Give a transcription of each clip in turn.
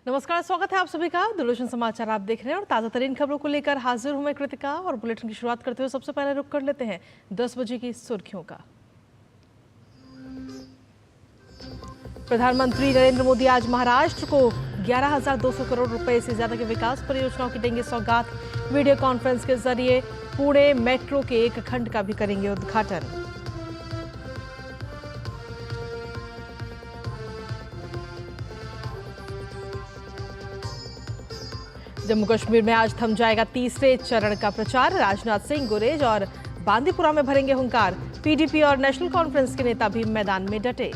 नमस्कार, स्वागत है आप सभी का। दूरदर्शन समाचार आप देख रहे हैं और ताजा तरीन खबरों को लेकर हाजिर हूं मैं कृतिका। और बुलेटिन की शुरुआत करते हुए सबसे पहले रुक कर लेते हैं 10 बजे की सुर्खियों का। प्रधानमंत्री नरेंद्र मोदी आज महाराष्ट्र को 11,200 करोड़ रुपए से ज्यादा की विकास परियोजनाओं की देंगे सौगात। वीडियो कॉन्फ्रेंस के जरिए पुणे मेट्रो के एक खंड का भी करेंगे उद्घाटन। जम्मू कश्मीर में आज थम जाएगा तीसरे चरण का प्रचार। राजनाथ सिंह, गुरेज और बांदीपुरा में भरेंगे हुंकार। पीडीपी और नेशनल कॉन्फ्रेंस के नेता भी मैदान में डटे।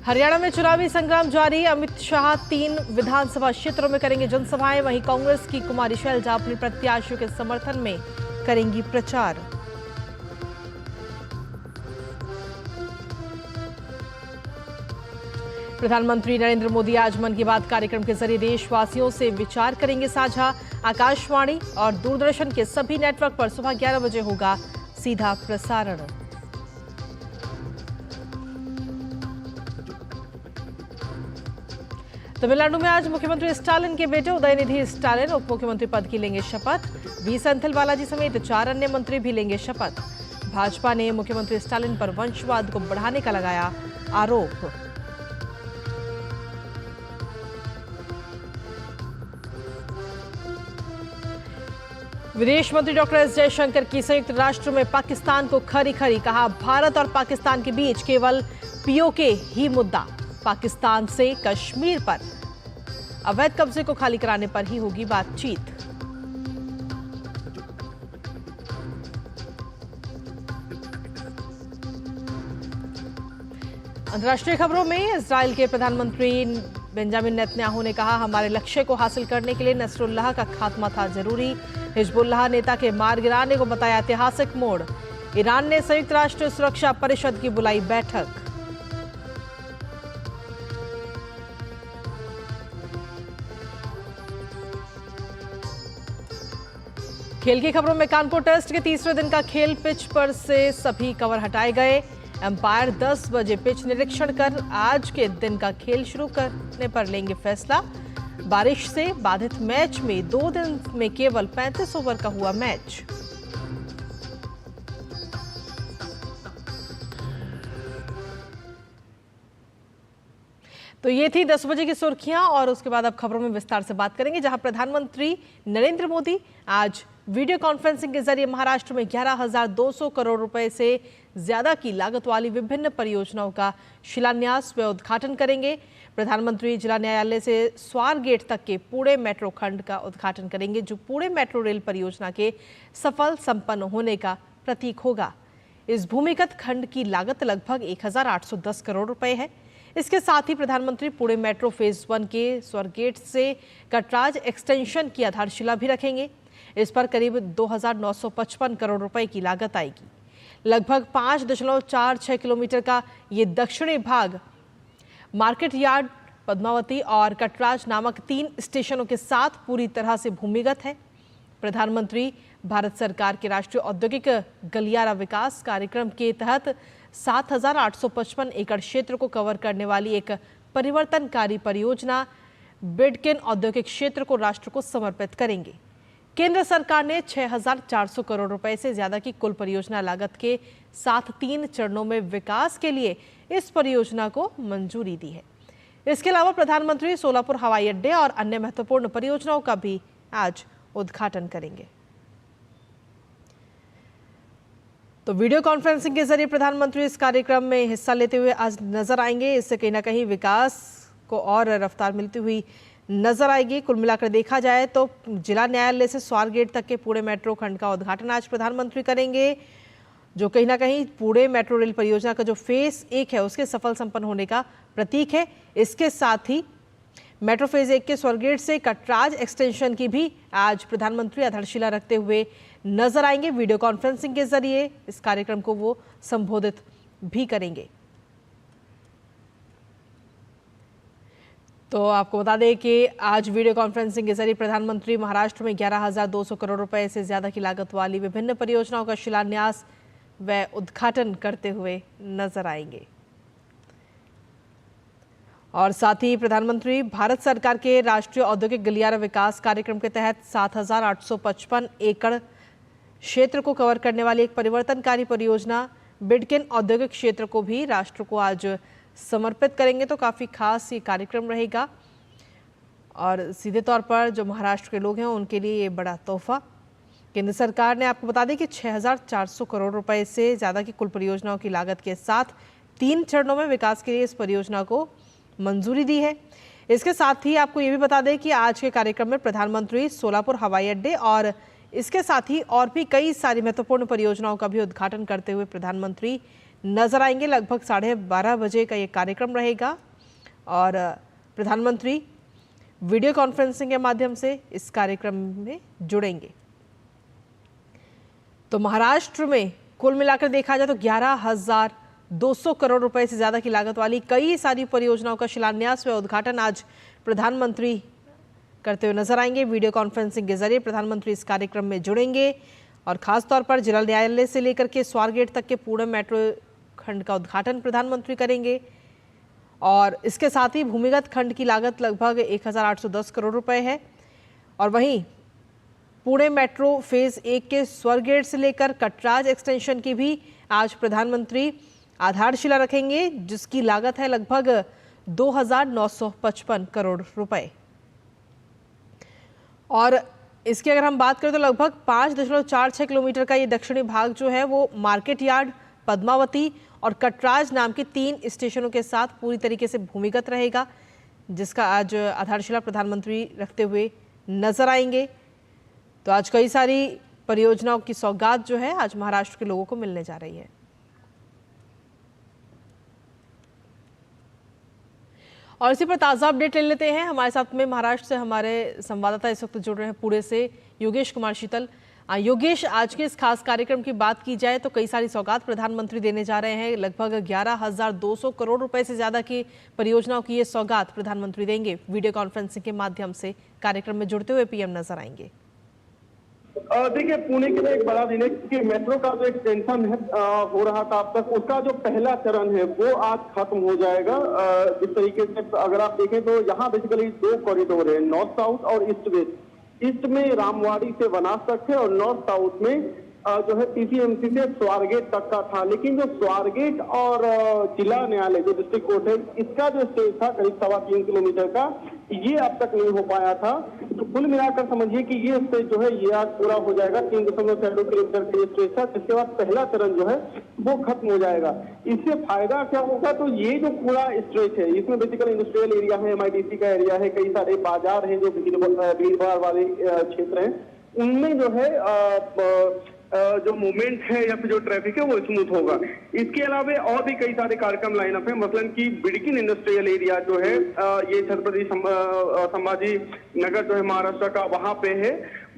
हरियाणा में चुनावी संग्राम जारी। अमित शाह 3 विधानसभा क्षेत्रों में करेंगे जनसभाएं। वहीं कांग्रेस की कुमारी शैलजा अपने प्रत्याशियों के समर्थन में करेंगी प्रचार। प्रधानमंत्री नरेंद्र मोदी आज मन की बात कार्यक्रम के जरिए देशवासियों से विचार करेंगे साझा। आकाशवाणी और दूरदर्शन के सभी नेटवर्क पर सुबह 11 बजे होगा सीधा प्रसारण। तमिलनाडु में आज मुख्यमंत्री स्टालिन के बेटे उदयनिधि स्टालिन उप मुख्यमंत्री पद की लेंगे शपथ। वी सेंथिल बालाजी समेत 4 अन्य मंत्री भी लेंगे शपथ। भाजपा ने मुख्यमंत्री स्टालिन पर वंशवाद को बढ़ाने का लगाया आरोप। विदेश मंत्री डॉक्टर एस जयशंकर की संयुक्त राष्ट्र में पाकिस्तान को खरी खरी। कहा, भारत और पाकिस्तान के बीच केवल पीओके ही मुद्दा। पाकिस्तान से कश्मीर पर अवैध कब्जे को खाली कराने पर ही होगी बातचीत। अंतर्राष्ट्रीय खबरों में इजराइल के प्रधानमंत्री बेंजामिन नेतन्याहू ने कहा, हमारे लक्ष्य को हासिल करने के लिए नसरुल्लाह का खात्मा था जरूरी। हिजबुल्लाह नेता के मार गिराने को बताया ऐतिहासिक मोड़। ईरान ने संयुक्त राष्ट्र सुरक्षा परिषद की बुलाई बैठक। खेल की खबरों में कानपुर टेस्ट के तीसरे दिन का खेल पिच पर से सभी कवर हटाए गए। एम्पायर 10 बजे पिच निरीक्षण कर आज के दिन का खेल शुरू करने पर लेंगे फैसला। बारिश से बाधित मैच में 2 दिन में केवल 35 ओवर का हुआ मैच। तो ये थी 10 बजे की सुर्खियां और उसके बाद अब खबरों में विस्तार से बात करेंगे, जहां प्रधानमंत्री नरेंद्र मोदी आज वीडियो कॉन्फ्रेंसिंग के जरिए महाराष्ट्र में 11,200 करोड़ रुपए से ज्यादा की लागत वाली विभिन्न परियोजनाओं का शिलान्यास व उद्घाटन करेंगे। प्रधानमंत्री जिला न्यायालय से स्वारगेट तक के पुणे मेट्रो खंड का उद्घाटन करेंगे, जो पुणे मेट्रो रेल परियोजना के सफल संपन्न होने का प्रतीक होगा। इस भूमिगत खंड की लागत लगभग 1,810 करोड़ रुपए है। इसके साथ ही प्रधानमंत्री पुणे मेट्रो फेज 1 के स्वारगेट से कटराज एक्सटेंशन की आधारशिला भी रखेंगे। इस पर करीब 2,955 करोड़ रुपए की लागत आएगी। लगभग 5.46 किलोमीटर का ये दक्षिणी भाग मार्केट यार्ड, पद्मावती और कटराज नामक 3 स्टेशनों के साथ पूरी तरह से भूमिगत है। प्रधानमंत्री भारत सरकार के राष्ट्रीय औद्योगिक गलियारा विकास कार्यक्रम के तहत 7,855 एकड़ क्षेत्र को कवर करने वाली एक परिवर्तनकारी परियोजना बिडकिन औद्योगिक क्षेत्र को राष्ट्र को समर्पित करेंगे। केंद्र सरकार ने 6,400 करोड़ रुपए से ज्यादा की कुल परियोजना लागत के साथ 3 चरणों में विकास के लिए इस परियोजना को मंजूरी दी है। इसके अलावा प्रधानमंत्री सोलापुर हवाई अड्डे और अन्य महत्वपूर्ण परियोजनाओं का भी आज उद्घाटन करेंगे। तो वीडियो कॉन्फ्रेंसिंग के जरिए प्रधानमंत्री इस कार्यक्रम में हिस्सा लेते हुए आज नजर आएंगे। इससे कहीं ना कहीं विकास को और रफ्तार मिलती हुई नजर आएगी। कुल मिलाकर देखा जाए तो जिला न्यायालय से स्वारगेट तक के पुणे मेट्रो खंड का उद्घाटन आज प्रधानमंत्री करेंगे, जो कहीं ना कहीं पुणे मेट्रो रेल परियोजना का जो फेज 1 है उसके सफल संपन्न होने का प्रतीक है। इसके साथ ही मेट्रो फेज 1 के स्वारगेट से कटराज एक्सटेंशन की भी आज प्रधानमंत्री आधारशिला रखते हुए नजर आएंगे। वीडियो कॉन्फ्रेंसिंग के जरिए इस कार्यक्रम को वो संबोधित भी करेंगे। तो आपको बता दें कि आज वीडियो कॉन्फ्रेंसिंग के जरिए प्रधानमंत्री महाराष्ट्र में 11,200 करोड़ रुपए से ज्यादा की लागत वाली विभिन्न परियोजनाओं का शिलान्यास व उद्घाटन करते हुए नजर आएंगे। और साथ ही प्रधानमंत्री भारत सरकार के राष्ट्रीय औद्योगिक गलियारा विकास कार्यक्रम के तहत 7,855 एकड़ क्षेत्र को कवर करने वाली एक परिवर्तनकारी परियोजना बिडकिन औद्योगिक क्षेत्र को भी राष्ट्र को आज समर्पित करेंगे। तो काफ़ी खास ये कार्यक्रम रहेगा और सीधे तौर पर जो महाराष्ट्र के लोग हैं उनके लिए ये बड़ा तोहफा। केंद्र सरकार ने आपको बता दें कि 6,400 करोड़ रुपए से ज़्यादा की कुल परियोजनाओं की लागत के साथ 3 चरणों में विकास के लिए इस परियोजना को मंजूरी दी है। इसके साथ ही आपको ये भी बता दें कि आज के कार्यक्रम में प्रधानमंत्री सोलापुर हवाई अड्डे और इसके साथ ही और भी कई सारी महत्वपूर्ण परियोजनाओं का भी उद्घाटन करते हुए प्रधानमंत्री नजर आएंगे। लगभग 12:30 बजे का ये कार्यक्रम रहेगा और प्रधानमंत्री वीडियो कॉन्फ्रेंसिंग के माध्यम से इस कार्यक्रम में जुड़ेंगे। तो महाराष्ट्र में कुल मिलाकर देखा जाए तो 11,200 करोड़ रुपए से ज्यादा की लागत वाली कई सारी परियोजनाओं का शिलान्यास व उद्घाटन आज प्रधानमंत्री करते हुए नजर आएंगे। वीडियो कॉन्फ्रेंसिंग के जरिए प्रधानमंत्री इस कार्यक्रम में जुड़ेंगे और खासतौर पर जिला न्यायालय से लेकर के स्वारगेट तक के पुणे मेट्रो खंड का उद्घाटन प्रधानमंत्री करेंगे। और इसके साथ ही भूमिगत खंड की लागत लगभग 1,810 करोड़ रुपए है। और वहीं पुणे मेट्रो फेज 1 के स्वारगेट से लेकर कटराज एक्सटेंशन की भी आज प्रधानमंत्री आधारशिला रखेंगे, जिसकी लागत है लगभग 2,955 करोड़ रुपए। और इसकी अगर हम बात करें तो लगभग 5.46 किलोमीटर का ये दक्षिणी भाग जो है वो मार्केट यार्ड, पद्मावती और कटराज नाम के 3 स्टेशनों के साथ पूरी तरीके से भूमिगत रहेगा, जिसका आज आधारशिला प्रधानमंत्री रखते हुए नजर आएंगे। तो आज कई सारी परियोजनाओं की सौगात जो है आज महाराष्ट्र के लोगों को मिलने जा रही है। और इसी पर ताज़ा अपडेट ले लेते हैं। हमारे साथ में महाराष्ट्र से हमारे संवाददाता इस वक्त जुड़ रहे हैं पुणे से, योगेश कुमार शीतल। योगेश, आज के इस खास कार्यक्रम की बात की जाए तो कई सारी सौगात प्रधानमंत्री देने जा रहे हैं। लगभग 11,200 करोड़ रुपए से ज़्यादा की परियोजनाओं की ये सौगात प्रधानमंत्री देंगे। वीडियो कॉन्फ्रेंसिंग के माध्यम से कार्यक्रम में जुड़ते हुए पीएम नजर आएंगे। देखिए, पुणे के लिए एक बड़ा दिन है क्योंकि मेट्रो का जो एक्सटेंशन है हो रहा था अब तक, उसका जो पहला चरण है वो आज खत्म हो जाएगा। जिस तरीके से अगर आप देखें तो यहाँ बेसिकली 2 कॉरिडोर है, नॉर्थ साउथ और ईस्ट वेस्ट। ईस्ट में रामवाड़ी से बनास तक है और नॉर्थ साउथ में जो है पीसीएमसी से स्वारगेट तक का था। लेकिन जो स्वारगेट और जिला न्यायालय जो डिस्ट्रिक्ट कोर्ट है, इसका जो स्टेज था करीब 3.25 किलोमीटर का, ये अब तक नहीं हो पाया था। तो कुल मिलाकर समझिए कि ये स्टेज जो है ये आज पूरा हो जाएगा। 3.62 किलोमीटर का स्टेज था, जिसके बाद पहला चरण जो है वो खत्म हो जाएगा। इससे फायदा क्या होगा, तो ये जो पूरा स्ट्रेच है इसमें बेसिकली इंडस्ट्रियल एरिया है, MIDC का एरिया है, कई सारे बाजार हैं जो भीड़ भाड़ वाले क्षेत्र हैं, उनमें जो है जो मूवमेंट है या फिर जो ट्रैफिक है वो स्मूथ होगा। इसके अलावा और भी कई सारे कार्यक्रम लाइन अप है, मसलन कि बिडकिन इंडस्ट्रियल एरिया जो है ये छत्रपति संभाजी नगर जो है महाराष्ट्र का, वहां पे है।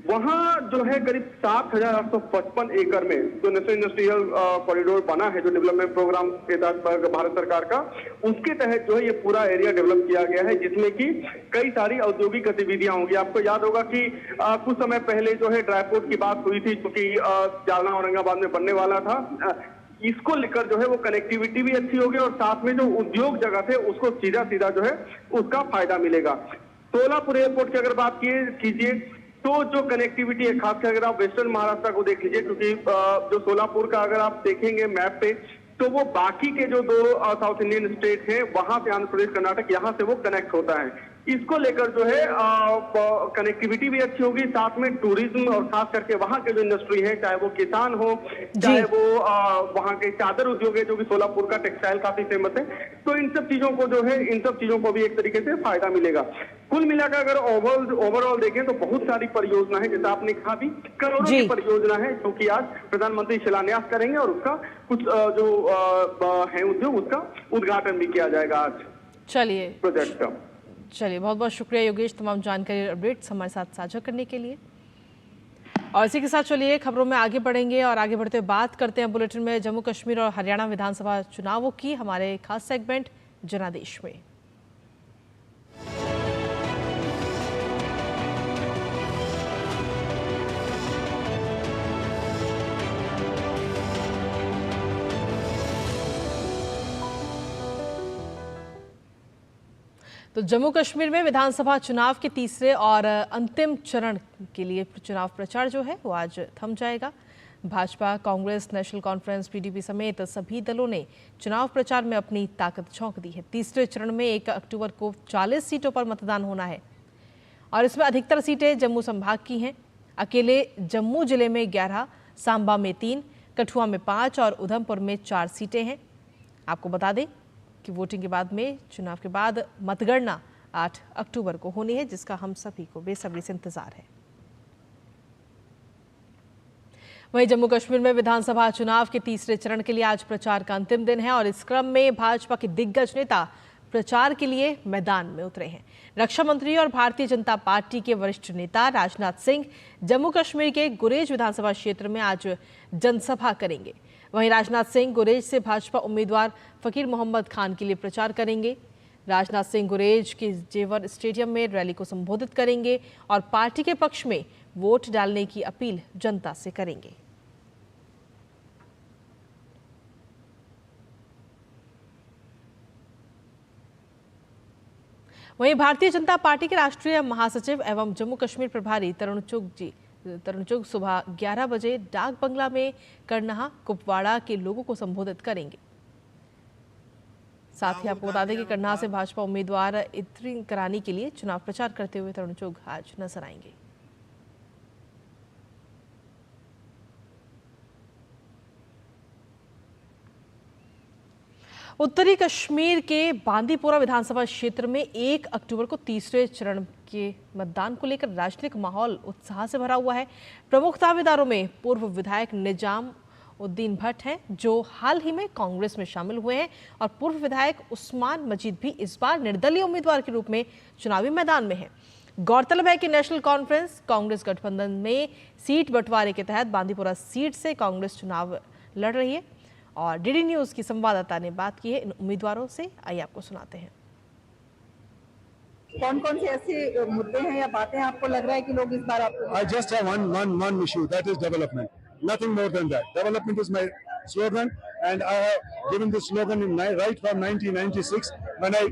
वहां जो है करीब 7,855 एकड़ में जो नेशनल इंडस्ट्रियल कॉरिडोर बना है, जो डेवलपमेंट प्रोग्राम के तहत भारत सरकार का, उसके तहत जो है ये पूरा एरिया डेवलप किया गया है, जिसमें कि कई सारी औद्योगिक गतिविधियां होंगी। आपको याद होगा कि कुछ समय पहले जो है ड्राईपोर्ट की बात हुई थी, क्योंकि जालना औरंगाबाद में बनने वाला था। इसको लेकर जो है वो कनेक्टिविटी भी अच्छी होगी और साथ में जो उद्योग जगत है उसको सीधा सीधा जो है उसका फायदा मिलेगा। सोलापुर एयरपोर्ट की अगर बात कीजिए तो जो कनेक्टिविटी है, खासकर अगर आप वेस्टर्न महाराष्ट्र को देख लीजिए, क्योंकि जो सोलापुर का अगर आप देखेंगे मैप पे तो वो बाकी के जो 2 साउथ इंडियन स्टेट हैं वहां से आंध्र प्रदेश, कर्नाटक, यहाँ से वो कनेक्ट होता है। इसको लेकर जो है कनेक्टिविटी भी अच्छी होगी, साथ में टूरिज्म और खास करके वहां के जो इंडस्ट्री है, चाहे वो किसान हो, चाहे वो वहां के चादर उद्योग है जो कि सोलापुर का टेक्सटाइल काफी फेमस है, तो इन सब चीजों को जो है इन सब चीजों को भी एक तरीके से फायदा मिलेगा। कुल मिलाकर अगर ओवरऑल देखें तो बहुत सारी परियोजना है, जैसा आपने कहा भी करोड़ों की परियोजना है जो कि आज प्रधानमंत्री शिलान्यास करेंगे और उसका कुछ जो है उद्योग, उसका उद्घाटन भी किया जाएगा आज चलिए प्रोजेक्ट का। चलिए, बहुत बहुत शुक्रिया योगेश, तमाम जानकारी अपडेट्स हमारे साथ साझा करने के लिए। और इसी के साथ चलिए खबरों में आगे बढ़ेंगे और आगे बढ़ते हुए बात करते हैं बुलेटिन में जम्मू कश्मीर और हरियाणा विधानसभा चुनावों की, हमारे खास सेगमेंट जनादेश में। तो जम्मू कश्मीर में विधानसभा चुनाव के तीसरे और अंतिम चरण के लिए चुनाव प्रचार जो है वो आज थम जाएगा। Bhajpa, Congress, national conference, PDP समेत सभी दलों ने चुनाव प्रचार में अपनी ताकत झोंक दी है। तीसरे चरण में 1 अक्टूबर को 40 सीटों पर मतदान होना है और इसमें अधिकतर सीटें जम्मू संभाग की हैं। अकेले जम्मू जिले में 11, सांबा में 3, कठुआ में 5 और उधमपुर में 4 सीटें हैं। आपको बता दें कि वोटिंग के बाद में चुनाव के बाद मतगणना 8 अक्टूबर को होनी है, जिसका हम सभी को बेसब्री से इंतजार है। वहीं जम्मू कश्मीर में विधानसभा चुनाव के तीसरे चरण के लिए आज प्रचार का अंतिम दिन है और इस क्रम में भाजपा के दिग्गज नेता प्रचार के लिए मैदान में उतरे हैं। रक्षा मंत्री और भारतीय जनता पार्टी के वरिष्ठ नेता राजनाथ सिंह जम्मू कश्मीर के गुरेज विधानसभा क्षेत्र में आज जनसभा करेंगे। वहीं राजनाथ सिंह गुरेज से भाजपा उम्मीदवार फकीर मोहम्मद खान के लिए प्रचार करेंगे। राजनाथ सिंह गुरेज के जेवर स्टेडियम में रैली को संबोधित करेंगे और पार्टी के पक्ष में वोट डालने की अपील जनता से करेंगे। वहीं भारतीय जनता पार्टी के राष्ट्रीय महासचिव एवं जम्मू कश्मीर प्रभारी तरुण चुग सुबह 11 बजे डाक बंगला में करनाहा, कुपवाड़ा के लोगों को संबोधित करेंगे। साथ ही आपको बता दें कि करनाहा से भाजपा उम्मीदवार इतरी करानी के लिए चुनाव प्रचार करते हुए तरुण चुग आज नजर आएंगे। उत्तरी कश्मीर के बांदीपोरा विधानसभा क्षेत्र में 1 अक्टूबर को तीसरे चरण के मतदान को लेकर राजनीतिक माहौल उत्साह से भरा हुआ है। प्रमुख दावेदारों में पूर्व विधायक निजाम उद्दीन भट्ट हैं, जो हाल ही में कांग्रेस में शामिल हुए हैं, और पूर्व विधायक उस्मान मजीद भी इस बार निर्दलीय उम्मीदवार के रूप में चुनावी मैदान में हैं। गौरतलब है कि नेशनल कॉन्फ्रेंस कांग्रेस गठबंधन में सीट बंटवारे के तहत बांदीपोरा सीट से कांग्रेस चुनाव लड़ रही है और डीडी न्यूज की संवाददाता ने बात की है इन उम्मीदवारों से। आइए आपको सुनाते हैं। कौन कौन से ऐसे मुद्दे हैं या बातें आपको लग रहा है कि लोग इस बार आपको? I just have one issue, that is development. Nothing more than that. Development is my slogan, and I have given this slogan right from 1996 when I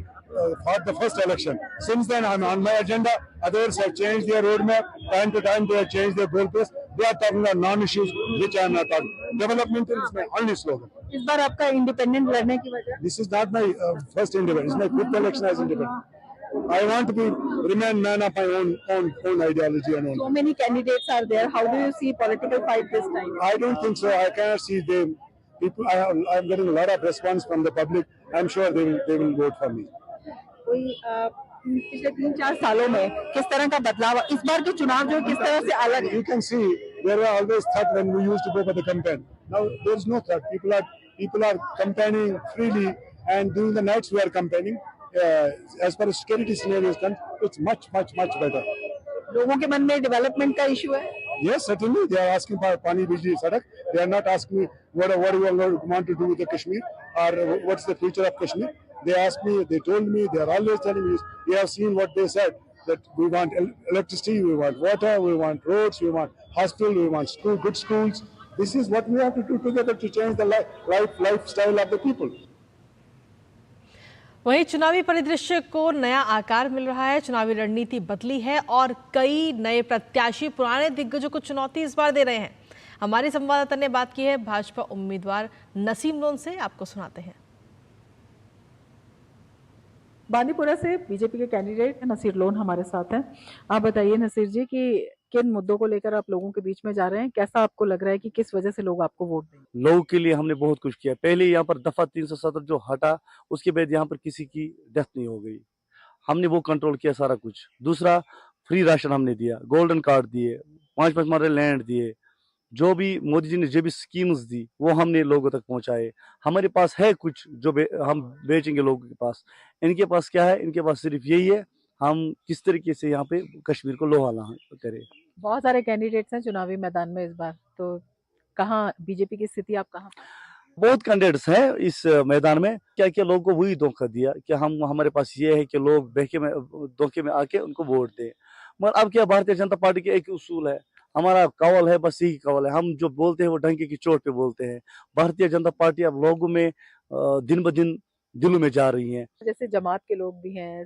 fought the first election. Since then, I'm on my agenda. Others have changed their roadmap. Time to time, they have changed their goalposts. They are talking about non-issues, which I am not talking. Development is my only slogan. इस बार आपका independent लड़ने की वजह? This is not my first independent. It's my fifth election as independent. I want to remain man of my own ideology and own. So many candidates are there. How do you see political fight this time? I don't think so. I cannot see them. People, I'm getting a lot of response from the public. I'm sure they will vote for me. कोई पिछले 3-4 सालों में किस तरह का बदलाव, इस बार के चुनाव जो किस तरह से अलग है? You can see there were always threat when we used to go for the campaign. Now there is no threat. People are campaigning freely, and during the nights we are campaigning. As far as security scenario is concerned, it's much better. लोगों के मन में development का issue है? Yes, certainly they are asking for Pani Bijli Sadak. They are not asking me what do you want to do with the Kashmir or what's the future of Kashmir. They asked me, they told me, they are always telling me. You have seen what they said, that we want electricity, we want water, we want roads, we want hospital, we want good schools. This is what we have to do together to change the lifestyle of the people. वहीं चुनावी परिदृश्य को नया आकार मिल रहा है। चुनावी रणनीति बदली है और कई नए प्रत्याशी पुराने दिग्गजों को चुनौती इस बार दे रहे हैं। हमारी संवाददाता ने बात की है भाजपा उम्मीदवार नसीम लोन से, आपको सुनाते हैं। बांदीपुरा से बीजेपी के कैंडिडेट नसीर लोन हमारे साथ हैं। आप बताइए नसीर जी कि किन मुद्दों को लेकर आप लोगों के बीच में जा रहे हैं, कैसा आपको लग रहा है कि किस वजह से लोग आपको वोट देंगे? लोगों के लिए हमने बहुत कुछ किया। पहले यहाँ पर दफा 370 जो हटा, उसके बाद यहाँ पर किसी की डेथ नहीं हो गई, हमने वो कंट्रोल किया सारा कुछ। दूसरा, फ्री राशन हमने दिया, गोल्डन कार्ड दिए, 5 मरले लैंड दिए, जो भी मोदी जी ने जो भी स्कीम्स दी वो हमने लोगों तक पहुंचाए। हमारे पास है कुछ जो हम बेचेंगे लोगों के पास। इनके पास क्या है? इनके पास सिर्फ यही है, हम किस तरीके से यहाँ पे कश्मीर को लोहाना करें। बहुत सारे कैंडिडेट्स हैं चुनावी मैदान में इस बार, तो कहाँ बीजेपी की स्थिति आप कहाँ? बहुत कैंडिडेट्स हैं इस मैदान में। क्या क्या लोगों को वही धोखा दिया कि हमारे पास ये है कि लोग धोखे में आके उनको वोट दें। मगर अब क्या, भारतीय जनता पार्टी के एक उसूल है, हमारा कवल है, बस यही कवल है। हम जो बोलते हैं वो डंके की चोट पे बोलते हैं। भारतीय जनता पार्टी अब लोगों में दिन ब दिन दिलों में जा रही है। जैसे जमात के लोग भी हैं,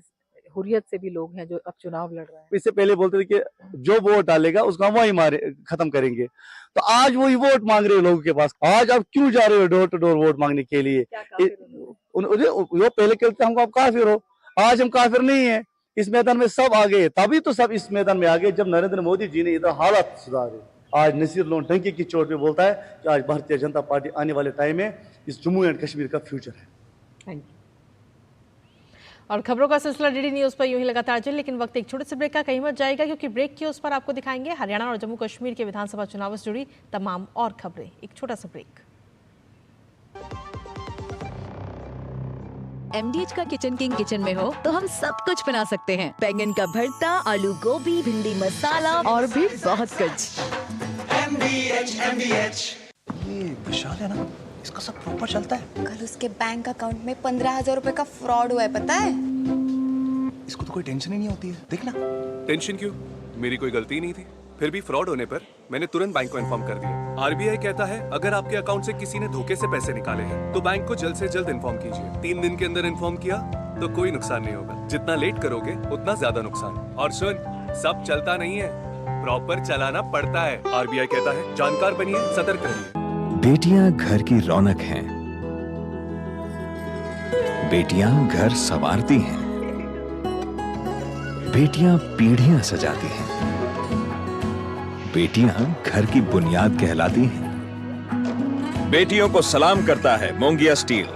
हुर्रियत से भी लोग हैं जो अब चुनाव लड़ रहे हैं। इससे पहले बोलते थे कि जो वोट डालेगा उसको हम वही मारे खत्म करेंगे, तो आज वही वोट मांग रहे हो लोगों के पास। आज आप क्यों जा रहे हो डोर टू डोर वोट मांगने के लिए? वो पहले कहते हमको आप काफिर हो, आज हम काफिर नहीं है। इस मैदान में सब आ गए, तभी तो सब इस मैदान में आ गए जब नरेंद्र मोदी जी ने इधर हालात सुधारे। आज नसीर लोन टंकी की चोट पे बोलता है कि आज भारतीय जनता पार्टी आने वाले टाइम में इस जम्मू एंड कश्मीर का फ्यूचर है। Thank you. और खबरों का सिलसिला डीडी न्यूज पर यूं ही लगातार चले, लेकिन वक्त एक छोटे से ब्रेक का कहीं मत जाएगा, क्योंकि ब्रेक के उस पर आपको दिखाएंगे हरियाणा और जम्मू कश्मीर के विधानसभा चुनाव से जुड़ी तमाम और खबरें। एक छोटा सा ब्रेक। MDH का किचन किंग किचन में हो तो हम सब कुछ बना सकते हैं। बैंगन का भरता, आलू गोभी, भिंडी मसाला और भी बहुत कुछ। MDH। ये विशाल है ना, इसका सब प्रॉपर चलता है। कल उसके बैंक अकाउंट में 15,000 रुपए का फ्रॉड हुआ है, पता है? इसको तो कोई टेंशन ही नहीं होती है, देखना। टेंशन क्यों? मेरी कोई गलती नहीं थी। फिर भी फ्रॉड होने पर मैंने तुरंत बैंक को इन्फॉर्म कर दिया। RBI कहता है अगर आपके अकाउंट से किसी ने धोखे से पैसे निकाले हैं तो बैंक को जल्द से जल्द इन्फॉर्म कीजिए। 3 दिन के अंदर इन्फॉर्म किया तो कोई नुकसान नहीं होगा, जितना लेट करोगे उतना ज्यादा नुकसान। और सुन, सब चलता नहीं है, प्रॉपर चलाना पड़ता है। RBI कहता है जानकार बनिए, सतर्क रहिए। बेटियां घर की रौनक हैं, बेटियां घर संवारती हैं, बेटियां पीढ़ियां सजाती हैं, बेटियां घर की बुनियाद कहलाती हैं। बेटियों को सलाम करता है मोंगिया स्टील,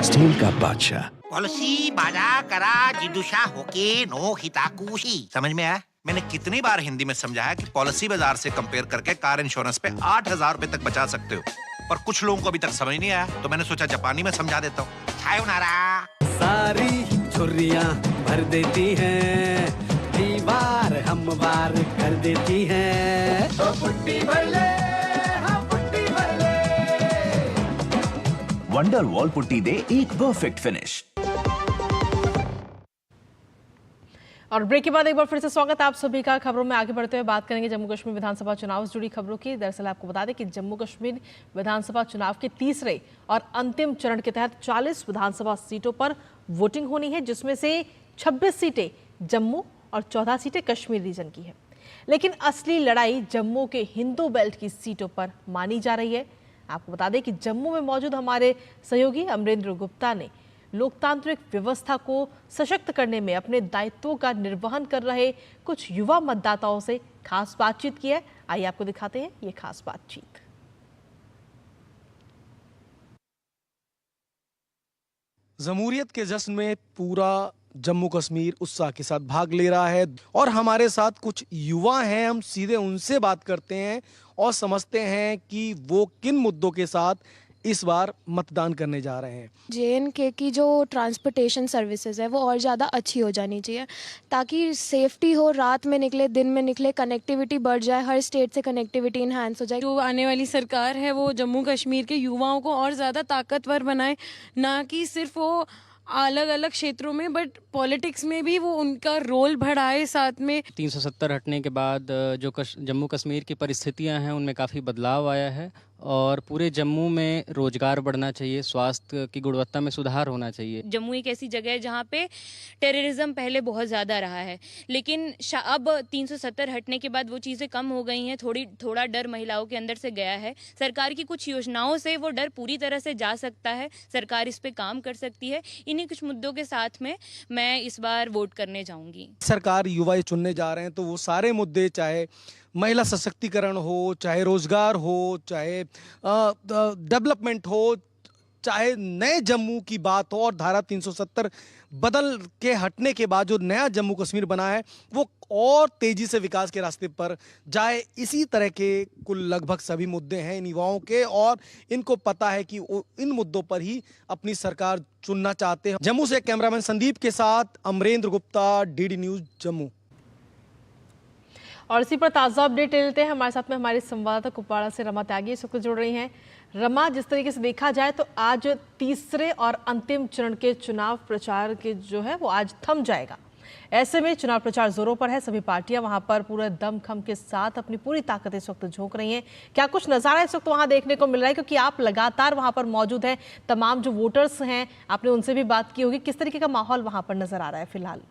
स्टील का बादशाह। पॉलिसी बाजा करा जिदुशा होके नो हिताकुशी। समझ में आया? मैंने कितनी बार हिंदी में समझाया कि पॉलिसी बाजार से कंपेयर करके कार इंश्योरेंस पे 8,000 रुपए तक बचा सकते हो, पर कुछ लोगों को अभी तक समझ नहीं आया, तो मैंने सोचा जापानी में समझा देता हूँ। सायोनारा। सारी छुर्रियां भर देती हैं, दीवार हमवार कर देती हैं। तो पुट्टी भर ले, हाँ पुट्टी भर ले। वंडर वॉल पुट्टी दे एक परफेक्ट फिनिश। और ब्रेक के बाद एक बार फिर से स्वागत आप सभी का। खबरों में आगे बढ़ते हुए बात करेंगे जम्मू कश्मीर विधानसभा चुनाव से जुड़ी खबरों की। दरअसल आपको बता दें कि जम्मू कश्मीर विधानसभा चुनाव के तीसरे और अंतिम चरण के तहत 40 विधानसभा सीटों पर वोटिंग होनी है, जिसमें से 26 सीटें जम्मू और 14 सीटें कश्मीर रीजन की है। लेकिन असली लड़ाई जम्मू के हिंदू बेल्ट की सीटों पर मानी जा रही है। आपको बता दें कि जम्मू में मौजूद हमारे सहयोगी अमरेंद्र गुप्ता ने लोकतांत्रिक व्यवस्था को सशक्त करने में अपने दायित्वों का निर्वहन कर रहे कुछ युवा मतदाताओं से खास बातचीत की है। आइए आपको दिखाते हैं ये खास बातचीत। जमहूरियत के जश्न में पूरा जम्मू कश्मीर उत्साह के साथ भाग ले रहा है और हमारे साथ कुछ युवा हैं। हम सीधे उनसे बात करते हैं और समझते हैं कि वो किन मुद्दों के साथ इस बार मतदान करने जा रहे हैं। JNK की जो ट्रांसपोर्टेशन सर्विसेज है वो और ज़्यादा अच्छी हो जानी चाहिए, ताकि सेफ्टी हो, रात में निकले दिन में निकले, कनेक्टिविटी बढ़ जाए, हर स्टेट से कनेक्टिविटी इन्हांस हो जाए। जो आने वाली सरकार है वो जम्मू कश्मीर के युवाओं को और ज़्यादा ताकतवर बनाए, ना कि सिर्फ वो अलग अलग क्षेत्रों में बट पॉलिटिक्स में भी वो उनका रोल बढ़ाए। साथ में 370 हटने के बाद जो जम्मू कश्मीर की परिस्थितियां हैं उनमें काफ़ी बदलाव आया है और पूरे जम्मू में रोजगार बढ़ना चाहिए, स्वास्थ्य की गुणवत्ता में सुधार होना चाहिए। जम्मू एक ऐसी जगह है जहाँ पे टेररिज्म पहले बहुत ज़्यादा रहा है, लेकिन अब 370 हटने के बाद वो चीज़ें कम हो गई हैं। थोड़ा डर महिलाओं के अंदर से गया है। सरकार की कुछ योजनाओं से वो डर पूरी तरह से जा सकता है, सरकार इस पे काम कर सकती है। इन्हीं कुछ मुद्दों के साथ में मैं इस बार वोट करने जाऊँगी। सरकार युवा चुनने जा रहे हैं तो वो सारे मुद्दे, चाहे महिला सशक्तिकरण हो, चाहे रोजगार हो, चाहे डेवलपमेंट हो, चाहे नए जम्मू की बात हो, और धारा 370 बदल के हटने के बाद जो नया जम्मू कश्मीर बना है वो और तेजी से विकास के रास्ते पर जाए। इसी तरह के कुल लगभग सभी मुद्दे हैं इन युवाओं के और इनको पता है कि इन मुद्दों पर ही अपनी सरकार चुनना चाहते हैं। जम्मू से कैमरामैन संदीप के साथ अमरेंद्र गुप्ता, DD न्यूज जम्मू। और इसी पर ताज़ा अपडेट ले लेते हैं। हमारे साथ में हमारे संवाददाता कुपवाड़ा से रमा त्यागी इस वक्त जुड़ रही हैं। रमा, जिस तरीके से देखा जाए तो आज तीसरे और अंतिम चरण के चुनाव प्रचार के जो है वो आज थम जाएगा। ऐसे में चुनाव प्रचार जोरों पर है। सभी पार्टियां वहां पर पूरे दमखम के साथ अपनी पूरी ताकत इस वक्त झोंक रही हैं। क्या कुछ नज़ारा इस वक्त वहां देखने को मिल रहा है, क्योंकि आप लगातार वहां पर मौजूद हैं, तमाम जो वोटर्स हैं आपने उनसे भी बात की होगी, किस तरीके का माहौल वहां पर नजर आ रहा है फिलहाल?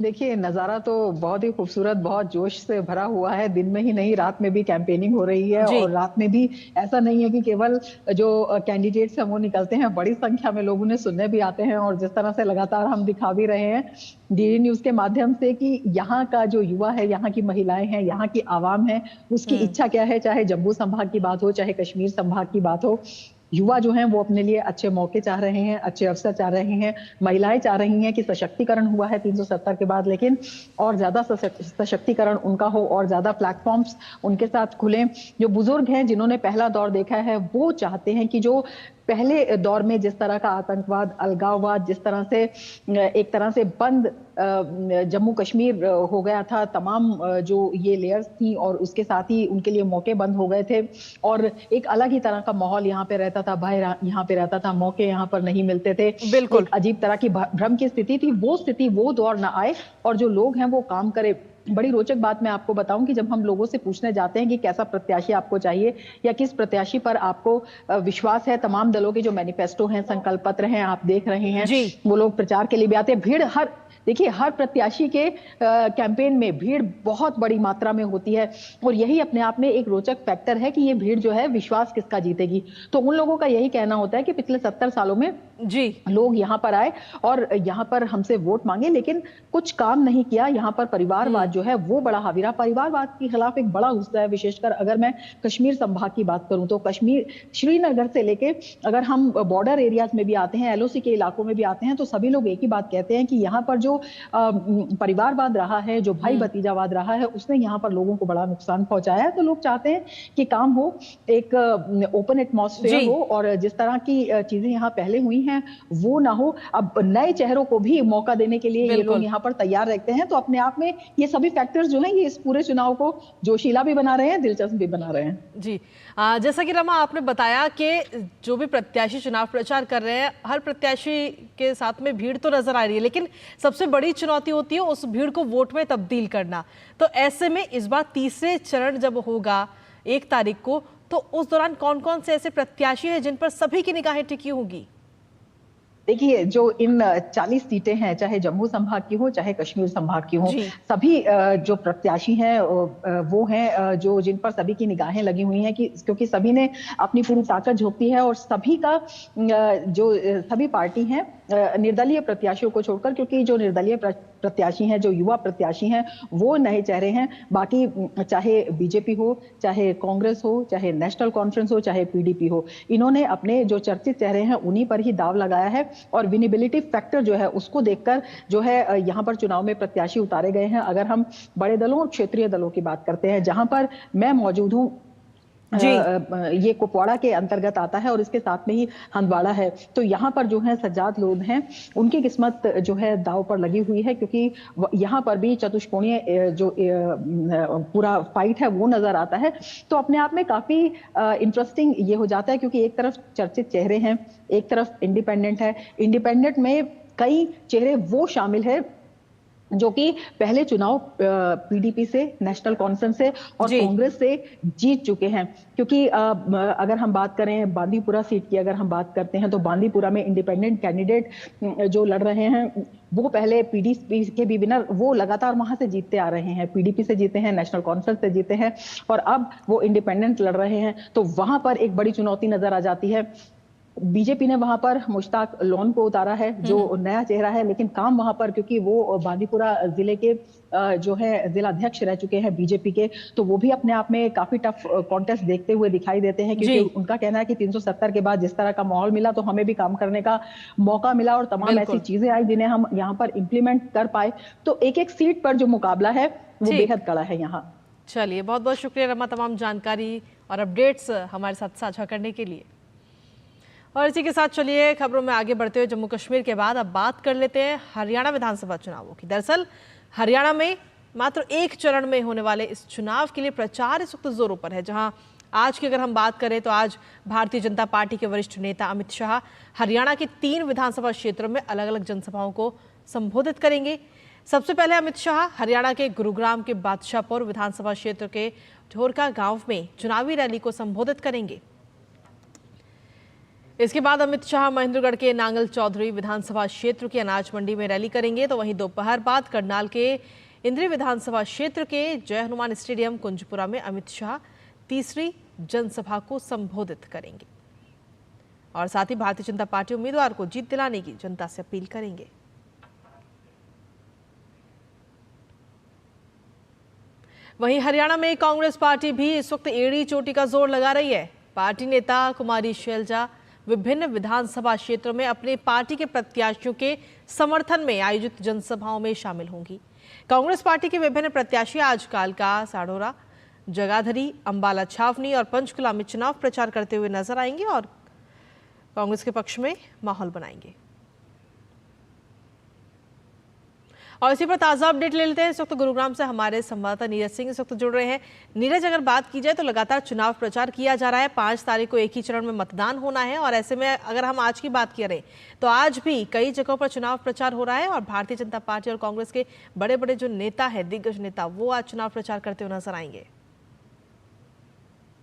देखिए, नज़ारा तो बहुत ही खूबसूरत, बहुत जोश से भरा हुआ है। दिन में ही नहीं, रात में भी कैंपेनिंग हो रही है और रात में भी ऐसा नहीं है कि केवल जो कैंडिडेट्स हैं वो निकलते हैं, बड़ी संख्या में लोग उन्हें सुनने भी आते हैं। और जिस तरह से लगातार हम दिखा भी रहे हैं डीडी न्यूज़ के माध्यम से कि यहाँ का जो युवा है, यहाँ की महिलाएं हैं, यहाँ की आवाम है, उसकी इच्छा क्या है, चाहे जम्मू संभाग की बात हो, चाहे कश्मीर संभाग की बात हो। युवा जो हैं वो अपने लिए अच्छे मौके चाह रहे हैं, अच्छे अवसर चाह रहे हैं। महिलाएं चाह रही हैं कि सशक्तिकरण हुआ है 370 के बाद, लेकिन और ज्यादा सशक्तिकरण उनका हो और ज्यादा प्लेटफॉर्म्स उनके साथ खुलें। जो बुजुर्ग हैं जिन्होंने पहला दौर देखा है वो चाहते हैं कि जो पहले दौर में जिस तरह का आतंकवाद, अलगाववाद, जिस तरह से एक तरह से बंद जम्मू कश्मीर हो गया था, तमाम जो ये लेयर्स थी और उसके साथ ही उनके लिए मौके बंद हो गए थे और एक अलग ही तरह का माहौल यहाँ पे रहता था, भय यहाँ पे रहता था, मौके यहाँ पर नहीं मिलते थे, बिल्कुल अजीब तरह की भ्रम की स्थिति थी। वो स्थिति, वो दौर ना आए और जो लोग हैं वो काम करे। बड़ी रोचक बात मैं आपको बताऊं कि जब हम लोगों से पूछने जाते हैं कि कैसा प्रत्याशी आपको चाहिए या किस प्रत्याशी पर आपको विश्वास है, तमाम दलों के जो मैनिफेस्टो हैं, संकल्प पत्र हैं, आप देख रहे हैं, वो लोग प्रचार के लिए भी आते हैं। भीड़ देखिए, हर प्रत्याशी के कैंपेन में भीड़ बहुत बड़ी मात्रा में होती है और यही अपने आप में एक रोचक फैक्टर है कि ये भीड़ जो है विश्वास किसका जीतेगी। तो उन लोगों का यही कहना होता है कि पिछले 70 सालों में लोग यहाँ पर आए और यहाँ पर हमसे वोट मांगे लेकिन कुछ काम नहीं किया। यहाँ पर परिवारवाद जो है वो बड़ा हावी रहा। परिवारवाद के खिलाफ एक बड़ा गुस्सा है, विशेषकर अगर मैं कश्मीर संभाग की बात करूं तो कश्मीर, श्रीनगर से लेके अगर हम बॉर्डर एरियाज में भी आते हैं, एलओसी के इलाकों में भी आते हैं, तो सभी लोग एक ही बात कहते हैं कि यहाँ पर जो परिवारवाद रहा है, जो भाई भतीजावाद रहा है, उसने यहाँ पर लोगों को बड़ा नुकसान पहुंचाया है। तो लोग चाहते हैं कि काम हो, एक ओपन एटमॉस्फेयर हो और जिस तरह की चीजें यहाँ पहले हुई हैं वो ना हो। अब नए चेहरों को भी मौका देने के लिए ये लोग यहाँ पर तैयार रहते हैं। तो अपने आप में ये सभी फैक्टर्स जो हैं ये इस पूरे चुनाव को जोशीला भी बना रहे हैं, दिलचस्प भी बना रहे हैं। जी, जैसा कि रमा आपने बताया कि जो भी प्रत्याशी चुनाव प्रचार कर रहे हैं, हर प्रत्याशी के साथ में भीड़ तो नजर आ रही है, लेकिन सबसे बड़ी चुनौती होती है उस भीड़ को वोट में तब्दील करना। तो ऐसे में इस बार तीसरे चरण जब होगा 1 तारीख को, तो उस दौरान कौन कौन से ऐसे प्रत्याशी हैं जिन पर सभी की निगाहें टिकी होंगी? देखिए, जो इन 40 सीटें हैं, चाहे जम्मू संभाग की हो चाहे कश्मीर संभाग की हो, सभी जो प्रत्याशी हैं वो हैं जो जिन पर सभी की निगाहें लगी हुई हैं कि क्योंकि सभी ने अपनी पूरी ताकत झोंकी है और सभी का जो सभी पार्टी हैं निर्दलीय प्रत्याशियों को छोड़कर, क्योंकि जो निर्दलीय प्रत्याशी हैं, जो युवा प्रत्याशी हैं, वो नए चेहरे हैं। बाकी चाहे बीजेपी हो, चाहे कांग्रेस हो, चाहे नेशनल कॉन्फ्रेंस हो, चाहे पीडीपी हो, इन्होंने अपने जो चर्चित चेहरे हैं उन्हीं पर ही दाव लगाया है और विनेबिलिटी फैक्टर जो है उसको देखकर जो है यहाँ पर चुनाव में प्रत्याशी उतारे गए हैं। अगर हम बड़े दलों और क्षेत्रीय दलों की बात करते हैं, जहां पर मैं मौजूद हूँ, ये कुपवाड़ा के अंतर्गत आता है और इसके साथ में ही हंदवाड़ा है, तो यहाँ पर जो है सज्जाद लोग हैं, उनकी किस्मत जो है दाव पर लगी हुई है, क्योंकि यहाँ पर भी चतुष्कोणीय जो पूरा फाइट है वो नजर आता है। तो अपने आप में काफी इंटरेस्टिंग ये हो जाता है, क्योंकि एक तरफ चर्चित चेहरे हैं, एक तरफ इंडिपेंडेंट है। इंडिपेंडेंट में कई चेहरे वो शामिल है जो कि पहले चुनाव पीडीपी से, नेशनल कॉन्फ्रेंस से और कांग्रेस से जीत चुके हैं। क्योंकि अगर हम बात करें बांदीपुरा सीट की, अगर हम बात करते हैं तो बांदीपुरा में इंडिपेंडेंट कैंडिडेट जो लड़ रहे हैं वो पहले पीडीपी के भी विनर, वो लगातार वहां से जीतते आ रहे हैं, पीडीपी से जीते हैं, नेशनल कॉन्फ्रेंस से जीते हैं और अब वो इंडिपेंडेंट लड़ रहे हैं। तो वहां पर एक बड़ी चुनौती नजर आ जाती है। बीजेपी ने वहां पर मुश्ताक लोन को उतारा है जो नया चेहरा है, लेकिन काम वहां पर, क्योंकि वो बांदीपुरा जिले के जो है जिला अध्यक्ष रह चुके हैं बीजेपी के, तो वो भी अपने आप में काफी टफ कॉन्टेस्ट देखते हुए दिखाई देते हैं, क्योंकि उनका कहना है कि 370 के बाद जिस तरह का माहौल मिला तो हमें भी काम करने का मौका मिला और तमाम ऐसी चीजें आई जिन्हें हम यहाँ पर इम्प्लीमेंट कर पाए। तो एक एक सीट पर जो मुकाबला है वो बेहद कड़ा है यहाँ। चलिए, बहुत बहुत शुक्रिया रमा, तमाम जानकारी और अपडेट्स हमारे साथ साझा करने के लिए। और इसी के साथ चलिए खबरों में आगे बढ़ते हुए जम्मू कश्मीर के बाद अब बात कर लेते हैं हरियाणा विधानसभा चुनावों की। दरअसल हरियाणा में मात्र 1 चरण में होने वाले इस चुनाव के लिए प्रचार इस वक्त जोरों पर है। जहां आज की अगर हम बात करें तो आज भारतीय जनता पार्टी के वरिष्ठ नेता अमित शाह हरियाणा के 3 विधानसभा क्षेत्रों में अलग अलग जनसभाओं को संबोधित करेंगे। सबसे पहले अमित शाह हरियाणा के गुरुग्राम के बादशाहपुर विधानसभा क्षेत्र के ढोरका गांव में चुनावी रैली को संबोधित करेंगे। इसके बाद अमित शाह महेंद्रगढ़ के नांगल चौधरी विधानसभा क्षेत्र की अनाज मंडी में रैली करेंगे। तो वहीं दोपहर बाद करनाल के इंद्री विधानसभा क्षेत्र के जय हनुमान स्टेडियम कुंजपुरा में अमित शाह तीसरी जनसभा को संबोधित करेंगे और साथ ही भारतीय जनता पार्टी उम्मीदवार को जीत दिलाने की जनता से अपील करेंगे। वहीं हरियाणा में कांग्रेस पार्टी भी इस वक्त एड़ी चोटी का जोर लगा रही है। पार्टी नेता कुमारी शैलजा विभिन्न विधानसभा क्षेत्रों में अपने पार्टी के प्रत्याशियों के समर्थन में आयोजित जनसभाओं में शामिल होंगी। कांग्रेस पार्टी के विभिन्न प्रत्याशी आज कालका, साढौरा, जगाधरी, अंबाला छावनी और पंचकुला में चुनाव प्रचार करते हुए नजर आएंगे और कांग्रेस के पक्ष में माहौल बनाएंगे। और इसी पर ताजा अपडेट ले लेते हैं। इस वक्त गुरुग्राम से हमारे संवाददाता नीरज सिंह इस वक्त जुड़ रहे हैं। नीरज, अगर बात की जाए तो लगातार चुनाव प्रचार किया जा रहा है। 5 तारीख को एक ही चरण में मतदान होना है और ऐसे में अगर हम आज की बात करें तो आज भी कई जगहों पर चुनाव प्रचार हो रहा है और भारतीय जनता पार्टी और कांग्रेस के बड़े बड़े जो नेता है, दिग्गज नेता, वो आज चुनाव प्रचार करते हुए नजर आएंगे।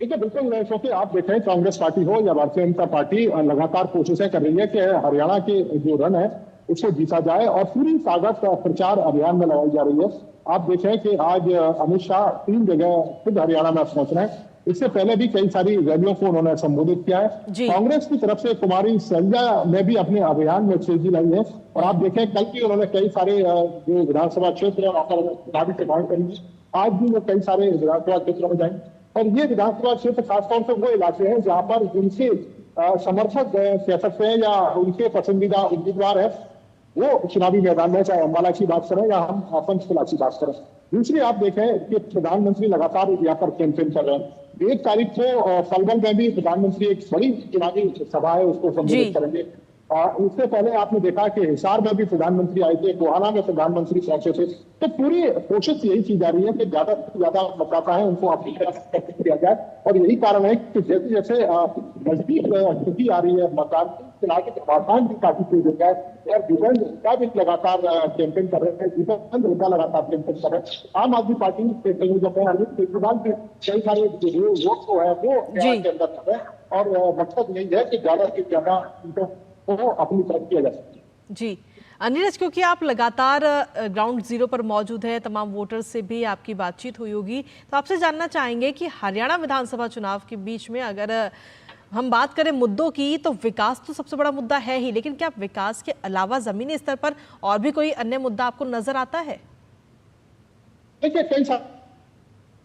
ठीक है, बिल्कुल, क्योंकि आप देखें कांग्रेस पार्टी हो या भारतीय जनता पार्टी लगातार कोशिशें कर रही है कि हरियाणा के जो रन है उसको जीता जाए और पूरी ताकत प्रचार अभियान में लगाई जा रही है। आप देखें कि आज अमित शाह 3 जगह खुद हरियाणा में पहुंच रहे हैं। इससे पहले भी कई सारी रैलियों को उन्होंने संबोधित किया है। कांग्रेस की तरफ से कुमारी शैलजा ने भी अपने अभियान में तेजी लाई है और आप देखें कल भी उन्होंने कई सारे जो विधानसभा क्षेत्र है वहां पर चुनावी सभाएं करेंगी। आज भी वो कई सारे विधानसभा क्षेत्रों में जाएंगे और ये विधानसभा क्षेत्र खासतौर से वो इलाके हैं जहां पर उनके समर्थक कह सकते हैं या उनके पसंदीदा उम्मीदवार है वो चुनावी मैदान में, चाहे अंबाला की बात करें या हम पंचकुला की बात करें। दूसरी आप देखें कि प्रधानमंत्री लगातार यहाँ पर कैंपेन कर रहे हैं। 1 तारीख को पलवल में भी प्रधानमंत्री एक बड़ी चुनावी सभा है उसको संबोधित करेंगे। इससे पहले आपने देखा कि हिसार में भी प्रधानमंत्री आए थे, गोहाना में प्रधानमंत्री पहुंचे थे। तो पूरी कोशिश यही की जा रही है कि ज्यादा से ज्यादा मतदाता है उनको अपनी तरफ किया जाए और यही कारण है कि जैसे जैसे नजदीक स्थिति आ रही है मतदान चुनाव के प्रावधान भी काफी तेज हो गया है और दीपेंद्र हुड्डा भी लगातार कैंपेन कर रहे हैं। दीपेंद्र हुड्डा लगातार कैंपेन कर रहे हैं। आम आदमी पार्टी के कई सारे वोट जो है वो के अंदर कर रहे हैं और मकसद यही है कि ज्यादा से ज्यादा को अपनी तरफ किया जा सके। जी नीरज, क्योंकि आप लगातार ग्राउंड जीरो पर मौजूद है, तमाम वोटर्स से भी आपकी बातचीत हुई होगी, तो आपसे जानना चाहेंगे कि हरियाणा विधानसभा चुनाव के बीच में अगर हम बात करें मुद्दों की तो विकास तो सबसे बड़ा मुद्दा है ही, लेकिन क्या विकास के अलावा जमीनी स्तर पर और भी कोई अन्य मुद्दा आपको नजर आता है? देखिए कई सारे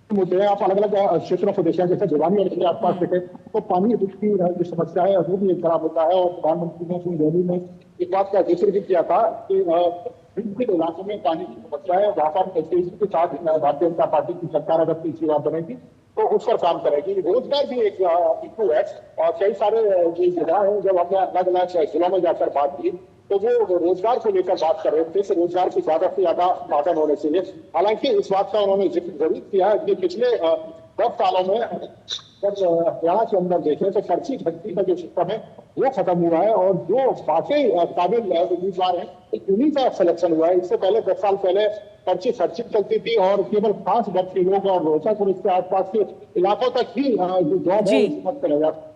मुद्दे हैं। आप अलग अलग क्षेत्रों को देखें, जैसे भिवानी और इसके आसपास देखें तो पानी की जो समस्या है वो भी एक बड़ा मुद्दा है और प्रधानमंत्री ने अपनी रैली में एक बात का जिक्र भी किया था कि विभिन्न इलाकों में पानी की समस्या है, वहां पर तेजी के साथ भारतीय जनता पार्टी की सरकार अगर तीसरी बार बनेगी तो उस पर काम करेगी। रोजगार भी एक इशू है और कई सारे जो जगह है जब हमने अलग अलग जिलों में जाकर बात की तो वो रोजगार को लेकर बात कर रहे थे, रोजगार की ज्यादा से ज्यादा साधन होने चाहिए। हालांकि इस बात का उन्होंने जिक्र जरूर किया है कि पिछले 10 सालों में जब हरियाणा के अंदर देखें तो पर्ची भर्ती का जो सिस्टम है वो खत्म हुआ है और जो वाकई काबिल उम्मीदवार है उन्हीं का सिलेक्शन हुआ है। इससे पहले 10 साल पहले पर्ची खर्चित चलती थी और केवल 5 वर्ष के लोग और रोहतक और इसके आसपास के इलाकों तक ही जो जॉब है मत चले जाते,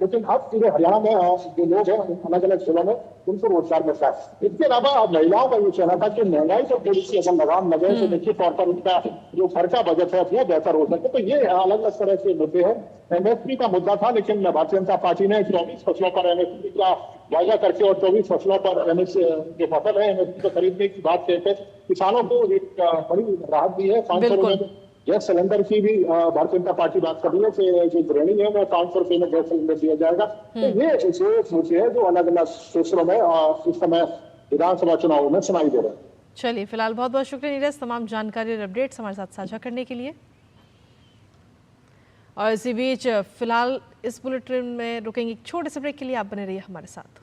लेकिन अब पूरे हरियाणा में जो लोग हैं अलग अलग जिलों में उनको रोजगार मिलता है। इसके अलावा महिलाओं का ये कहना था कि महंगाई पर थोड़ी सी अगर लगाम लगे तो निश्चित तौर पर उनका जो खर्चा बजट है वो बेहतर हो सके। तो ये अलग अलग तरह के मुद्दे हैं। एमएसपी का मुद्दा था लेकिन भारतीय जनता पार्टी ने 24 फसलों पर एमएसपी का वायदा करके और 24 फसलों पर जो फसल है एमएसपी को खरीदने की बात कहते किसानों को एक बड़ी राहत दी है। 500 रुपए गैस सिलेंडर की भी भारतीय जनता पार्टी बात कर रही है कि जो गृहिणी है वो 500 रुपए में गैस सिलेंडर दिया जाएगा। तो ये जो मुद्दे हैं जो अलग अलग क्षेत्रों में इस समय विधानसभा चुनाव में सुनाई दे रहे हैं। चलिए, फिलहाल बहुत बहुत शुक्रिया नीरज, तमाम जानकारी और अपडेट्स हमारे साथ साझा करने के लिए। और इसी बीच फिलहाल इस बुलेटिन में रुकेंगे एक छोटे से ब्रेक के लिए। आप बने रहिए हमारे साथ।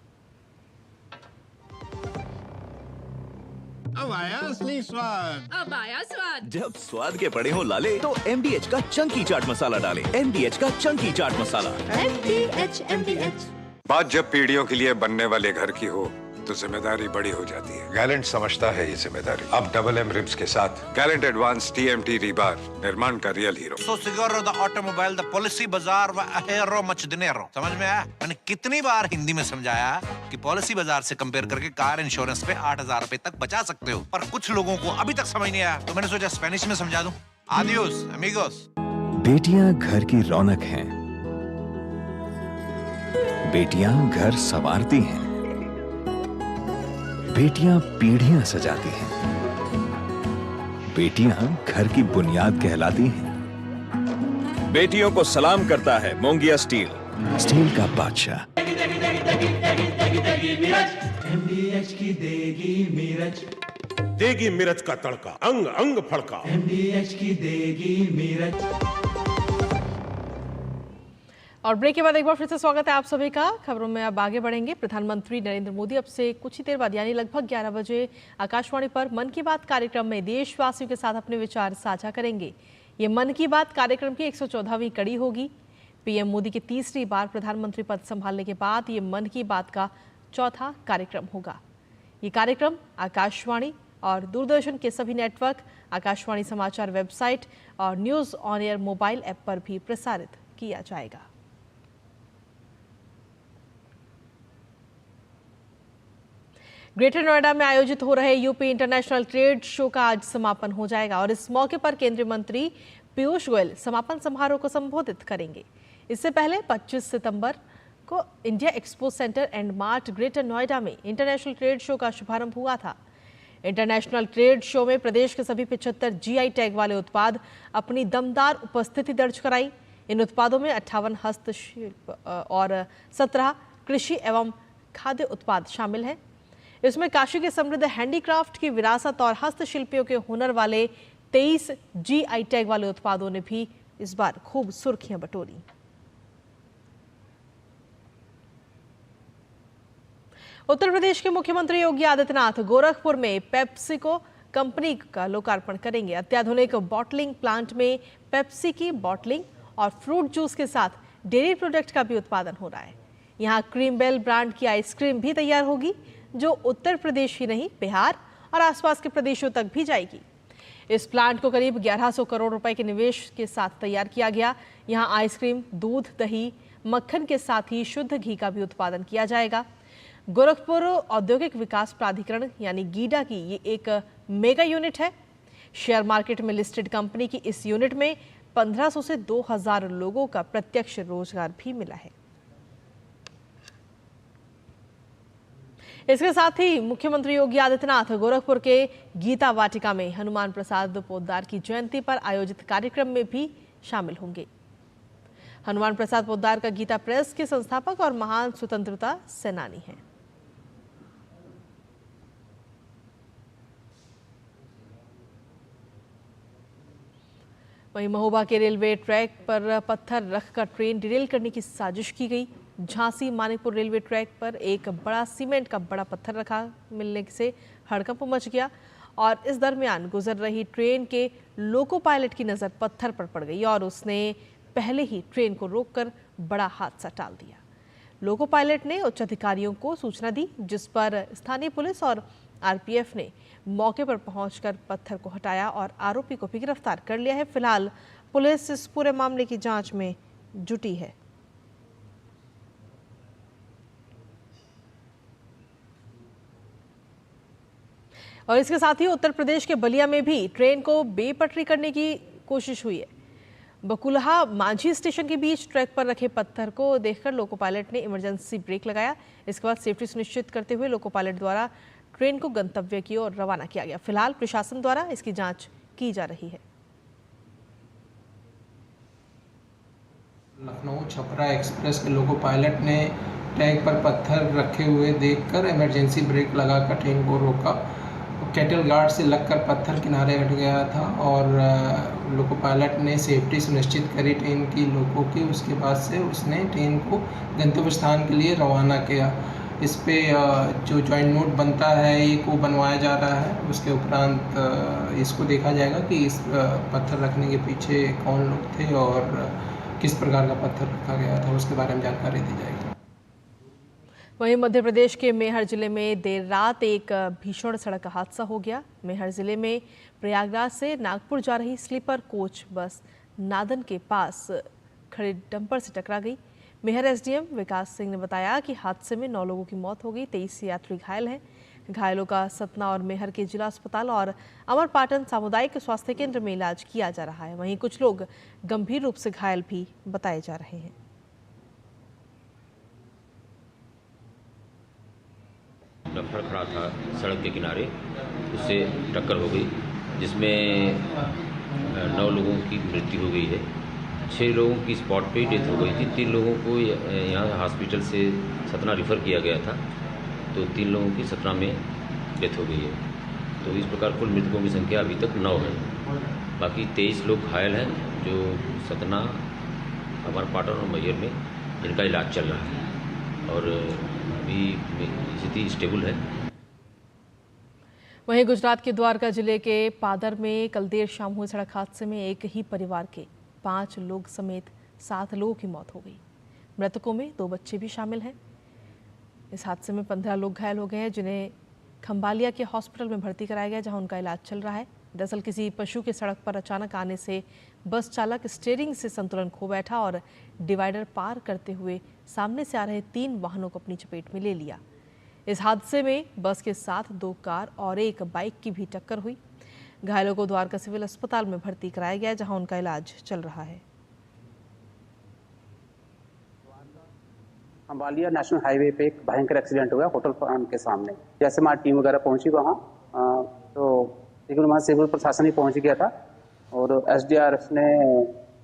अब आया असली स्वाद। अब आया स्वाद। जब स्वाद के पड़े हो लाले तो MDH का चंकी चाट मसाला डालें। MDH का चंकी चाट मसाला। बात जब पीढ़ियों के लिए बनने वाले घर की हो तो जिम्मेदारी बड़ी हो जाती है। गैलेंट समझता है ये जिम्मेदारी। अब डबल एम रिब्स के साथ गैलेंट एडवांस TMT रीबार, निर्माण का रियल हीरो। सो सिगोरो the automobile the Policybazaar व अहेरो मच दिनेरो। समझ में आया? मैंने कितनी बार हिंदी में समझाया कि पॉलिसी बाजार से कंपेयर करके कार इंश्योरेंस पे 8,000 रुपए तक बचा सकते हो, पर कुछ लोगों को अभी तक समझ नहीं आया, तो मैंने सोचा स्पेनिश में समझा दूं। Adios amigos. बेटियां घर की रौनक हैं। बेटियां घर संवारती हैं। बेटियां पीढ़ियां सजाती हैं। बेटियां घर की बुनियाद कहलाती हैं। बेटियों को सलाम करता है मोंगिया स्टील, स्टील का बादशाह। MDH की देगी मिर्च, देगी मिर्च का तड़का, अंग अंग फड़का। MDH की देगी मिर्च। और ब्रेक के बाद एक बार फिर से स्वागत है आप सभी का। खबरों में अब आगे बढ़ेंगे। प्रधानमंत्री नरेंद्र मोदी अब से कुछ ही देर बाद यानी लगभग 11 बजे आकाशवाणी पर मन की बात कार्यक्रम में देशवासियों के साथ अपने विचार साझा करेंगे। ये मन की बात कार्यक्रम की 114वीं कड़ी होगी। पीएम मोदी की तीसरी बार प्रधानमंत्री पद संभालने के बाद ये मन की बात का चौथा कार्यक्रम होगा। ये कार्यक्रम आकाशवाणी और दूरदर्शन के सभी नेटवर्क, आकाशवाणी समाचार वेबसाइट और news on air mobile app पर भी प्रसारित किया जाएगा। ग्रेटर नोएडा में आयोजित हो रहे यूपी इंटरनेशनल ट्रेड शो का आज समापन हो जाएगा और इस मौके पर केंद्रीय मंत्री पीयूष गोयल समापन समारोह को संबोधित करेंगे। इससे पहले 25 सितंबर को India expo centre and mart greater Noida में इंटरनेशनल ट्रेड शो का शुभारंभ हुआ था। इंटरनेशनल ट्रेड शो में प्रदेश के सभी 75 GI टैग वाले उत्पाद अपनी दमदार उपस्थिति दर्ज कराई। इन उत्पादों में 58 हस्तशिल्प और 17 कृषि एवं खाद्य उत्पाद शामिल हैं। इसमें काशी के समृद्ध हैंडीक्राफ्ट की विरासत और हस्तशिल्पियों के हुनर वाले 23 GI टैग वाले उत्पादों ने भी इस बार खूब सुर्खियां बटोरी। उत्तर प्रदेश के मुख्यमंत्री योगी आदित्यनाथ गोरखपुर में पेप्सिको कंपनी का लोकार्पण करेंगे। अत्याधुनिक बॉटलिंग प्लांट में पेप्सी की बॉटलिंग और फ्रूट जूस के साथ डेयरी प्रोडक्ट का भी उत्पादन हो रहा है। यहाँ क्रीमबेल ब्रांड की आइसक्रीम भी तैयार होगी, जो उत्तर प्रदेश ही नहीं बिहार और आसपास के प्रदेशों तक भी जाएगी। इस प्लांट को करीब 1100 करोड़ रुपए के निवेश के साथ तैयार किया गया। यहाँ आइसक्रीम, दूध, दही, मक्खन के साथ ही शुद्ध घी का भी उत्पादन किया जाएगा। गोरखपुर औद्योगिक विकास प्राधिकरण यानी गीडा की ये एक मेगा यूनिट है। शेयर मार्केट में लिस्टेड कंपनी की इस यूनिट में 1500 से 2000 लोगों का प्रत्यक्ष रोजगार भी मिला है। इसके साथ ही मुख्यमंत्री योगी आदित्यनाथ गोरखपुर के गीता वाटिका में हनुमान प्रसाद पोद्दार की जयंती पर आयोजित कार्यक्रम में भी शामिल होंगे। हनुमान प्रसाद पोद्दार का गीता प्रेस के संस्थापक और महान स्वतंत्रता सेनानी हैं। वहीं महोबा के रेलवे ट्रैक पर पत्थर रखकर ट्रेन डिरेल करने की साजिश की गई। झांसी मानिकपुर रेलवे ट्रैक पर एक बड़ा सीमेंट का बड़ा पत्थर रखा मिलने से हड़कंप मच गया और इस दरमियान गुजर रही ट्रेन के लोको पायलट की नज़र पत्थर पर पड़ गई और उसने पहले ही ट्रेन को रोककर बड़ा हादसा टाल दिया। लोको पायलट ने उच्च अधिकारियों को सूचना दी, जिस पर स्थानीय पुलिस और RPF ने मौके पर पहुंचकर पत्थर को हटाया और आरोपी को भी गिरफ्तार कर लिया है। फिलहाल पुलिस इस पूरे मामले की जांच में जुटी है। और इसके साथ ही उत्तर प्रदेश के बलिया में भी ट्रेन को बेपटरी करने की कोशिश हुई है। बकुलहा मांझी स्टेशन के बीच ट्रैक पर रखे पत्थर को देखकर लोको पायलट ने इमरजेंसी ब्रेक लगाया। इसके बाद सेफ्टी सुनिश्चित करते हुए लोको पायलट द्वारा ट्रेन को गंतव्य की ओर रवाना किया गया। फिलहाल प्रशासन द्वारा इसकी जांच की जा रही है। लखनऊ छपरा एक्सप्रेस के लोको पायलट ने ट्रैक पर पत्थर रखे हुए देखकर इमरजेंसी ब्रेक लगाकर ट्रेन को रोका। कैटल गार्ड से लगकर पत्थर किनारे हट गया था और लोको पायलट ने सेफ्टी सुनिश्चित करी ट्रेन की लोको की। उसके बाद से उसने ट्रेन को गंतव्य स्थान के लिए रवाना किया। इस पे जो जॉइंट नोट बनता है ये को बनवाया जा रहा है। उसके उपरांत इसको देखा जाएगा कि इस पत्थर रखने के पीछे कौन लोग थे और किस प्रकार का पत्थर रखा गया था, उसके बारे में जानकारी दी जाएगी। वहीं मध्य प्रदेश के मेहर जिले में देर रात एक भीषण सड़क हादसा हो गया। मेहर जिले में प्रयागराज से नागपुर जा रही स्लीपर कोच बस नादन के पास खड़े डंपर से टकरा गई। मेहर एसडीएम विकास सिंह ने बताया कि हादसे में 9 लोगों की मौत हो गई, 23 यात्री घायल हैं। घायलों का सतना और मेहर के जिला अस्पताल और अमरपाटन सामुदायिक स्वास्थ्य केंद्र में इलाज किया जा रहा है। वहीं कुछ लोग गंभीर रूप से घायल भी बताए जा रहे हैं। डंपर खड़ा था सड़क के किनारे, उससे टक्कर हो गई जिसमें 9 लोगों की मृत्यु हो गई है। 6 लोगों की स्पॉट पे ही डेथ हो गई थी। 3 लोगों को यहाँ हॉस्पिटल से सतना रेफ़र किया गया था, तो 3 लोगों की सतना में डेथ हो गई है। तो इस प्रकार कुल मृतकों की संख्या अभी तक 9 है। बाकी 23 लोग घायल हैं जो सतना, अमरपाटन और मैहर में जिनका इलाज चल रहा है और अभी स्थिति स्टेबल है। वहीं गुजरात के द्वारका जिले के पादर में कल देर शाम हुए सड़क हादसे में एक ही परिवार के 5 लोग समेत 7 लोगों की मौत हो गई। मृतकों में 2 बच्चे भी शामिल हैं। इस हादसे में 15 लोग घायल हो गए हैं, जिन्हें खंबालिया के हॉस्पिटल में भर्ती कराया गया, जहां उनका इलाज चल रहा है। दरअसल किसी पशु के सड़क पर अचानक आने से बस चालक स्टीयरिंग से संतुलन खो बैठा और डिवाइडर पार करते हुए सामने से आ रहे 3 वाहनों को अपनी चपेट में ले लिया। इस हादसे में बस के साथ 2 कार और 1 बाइक की भी टक्कर हुई। घायलों को द्वारका सिविल अस्पताल में भर्ती कराया गया, जहां उनका इलाज चल रहा है। खंबालिया नेशनल हाईवे पे एक भयंकर एक्सीडेंट हुआ होटल फार्म के सामने। जैसे हमारी टीम वगैरह पहुंची वहाँ, तो लेकिन वहाँ सिविल प्रशासन ही पहुंच गया था और एसडीआरएफ ने,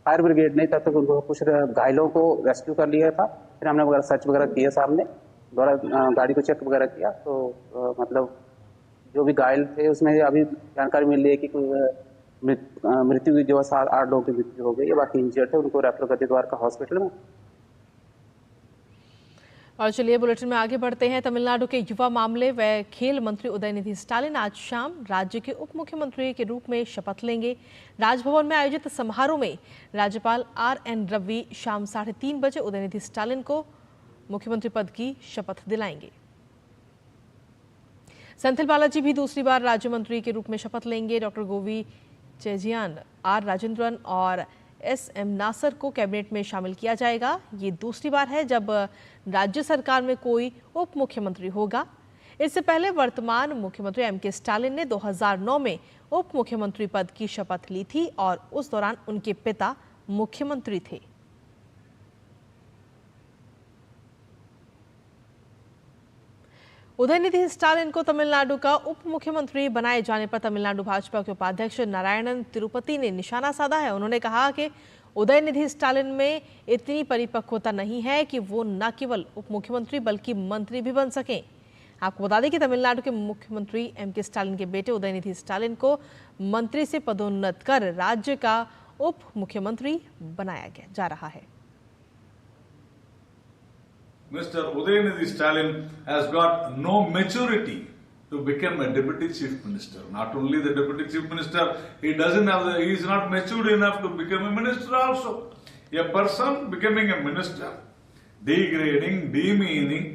फायर ब्रिगेड ने तब तक उनको कुछ घायलों को रेस्क्यू कर लिया था। फिर हमने वगैरह सर्च वगैरह किया, सामने द्वारा गाड़ी को चेक वगैरह किया, तो मतलब जो भी घायल थे उसमें अभी जानकारी मिल रही है कि मृत्यु की जो 7-8 लोगों की मृत्यु हो गई है। बाकी इंजर्ड थे उनको रेफर कर दिया द्वारका हॉस्पिटल में। और चलिए बुलेटिन में आगे बढ़ते हैं। तमिलनाडु के युवा मामले व खेल मंत्री उदयनिधि स्टालिन आज शाम राज्य के उप मुख्यमंत्री के रूप में शपथ लेंगे। राजभवन में आयोजित समारोह में राज्यपाल RN रवि शाम 3:30 बजे उदयनिधि स्टालिन को मुख्यमंत्री पद की शपथ दिलाएंगे। सेंथिल बालाजी भी दूसरी बार राज्य मंत्री के रूप में शपथ लेंगे। डॉक्टर गोवी चेजियान, R राजेंद्रन और SM नासर को कैबिनेट में शामिल किया जाएगा। ये दूसरी बार है जब राज्य सरकार में कोई उप मुख्यमंत्री होगा। इससे पहले वर्तमान मुख्यमंत्री MK स्टालिन ने 2009 में उप मुख्यमंत्री पद की शपथ ली थी और उस दौरान उनके पिता मुख्यमंत्री थे। उदयनिधि स्टालिन को तमिलनाडु का उप मुख्यमंत्री बनाए जाने पर तमिलनाडु भाजपा के उपाध्यक्ष नारायणन तिरुपति ने निशाना साधा है। उन्होंने कहा कि उदयनिधि स्टालिन में इतनी परिपक्वता नहीं है कि वो न केवल उप मुख्यमंत्री बल्कि मंत्री भी बन सकें। आपको बता दें कि तमिलनाडु के मुख्यमंत्री MK स्टालिन के बेटे उदयनिधि स्टालिन को मंत्री से पदोन्नत कर राज्य का उप मुख्यमंत्री बनाया जा रहा है। Mr. Udayanidhi Stalin has got no maturity to become a deputy chief minister. Not only the deputy chief minister, he is not matured enough to become a minister also. A person becoming a minister, degrading, demeaning,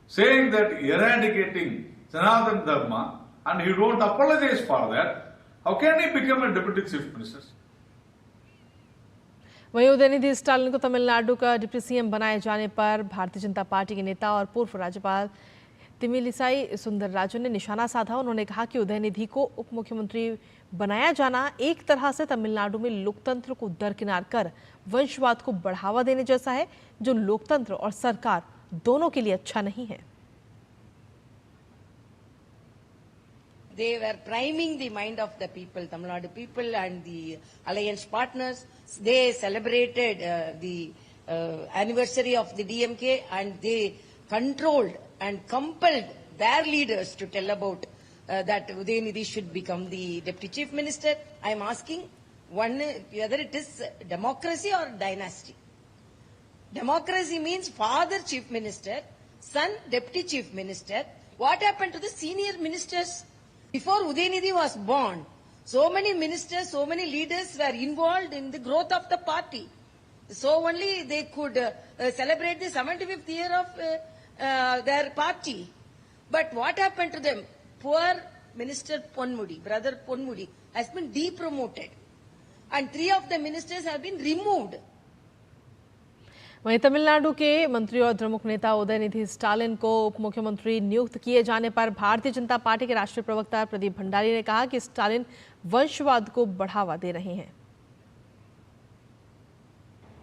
saying that eradicating Sanatana Dharma, and he don't apologize for that, how can he become a deputy chief minister? वहीं उदयनिधि स्टालिन को तमिलनाडु का deputy CM बनाए जाने पर Bharatiya Janata party के नेता और पूर्व राज्यपाल तमिलिसाई सुंदरराजन ने निशाना साधा। उन्होंने कहा कि उदयनिधि को उप मुख्यमंत्री बनाया जाना एक तरह से तमिलनाडु में लोकतंत्र को दरकिनार कर वंशवाद को बढ़ावा देने जैसा है, जो लोकतंत्र और सरकार दोनों के लिए अच्छा नहीं है। They were priming the mind of the people, Tamil Nadu people and the alliance partners. They celebrated the anniversary of the DMK and they controlled and compelled their leaders to tell about that Udayanidhi should become the deputy chief minister. I am asking whether it is democracy or dynasty. Democracy means father chief minister, son deputy chief minister. What happened to the senior ministers? Before Udayanidhi was born, so many ministers, so many leaders were involved in the growth of the party. So only they could celebrate the 75th year of their party. But what happened to them? Poor Minister Ponmudi, brother Ponmudi, has been depromoted, and 3 of the ministers have been removed. वहीं तमिलनाडु के मंत्री और द्रमुक नेता उदयनिधि स्टालिन को उप मुख्यमंत्री नियुक्त किए जाने पर भारतीय जनता पार्टी के राष्ट्रीय प्रवक्ता प्रदीप भंडारी ने कहा कि स्टालिन वंशवाद को बढ़ावा दे रहे हैं।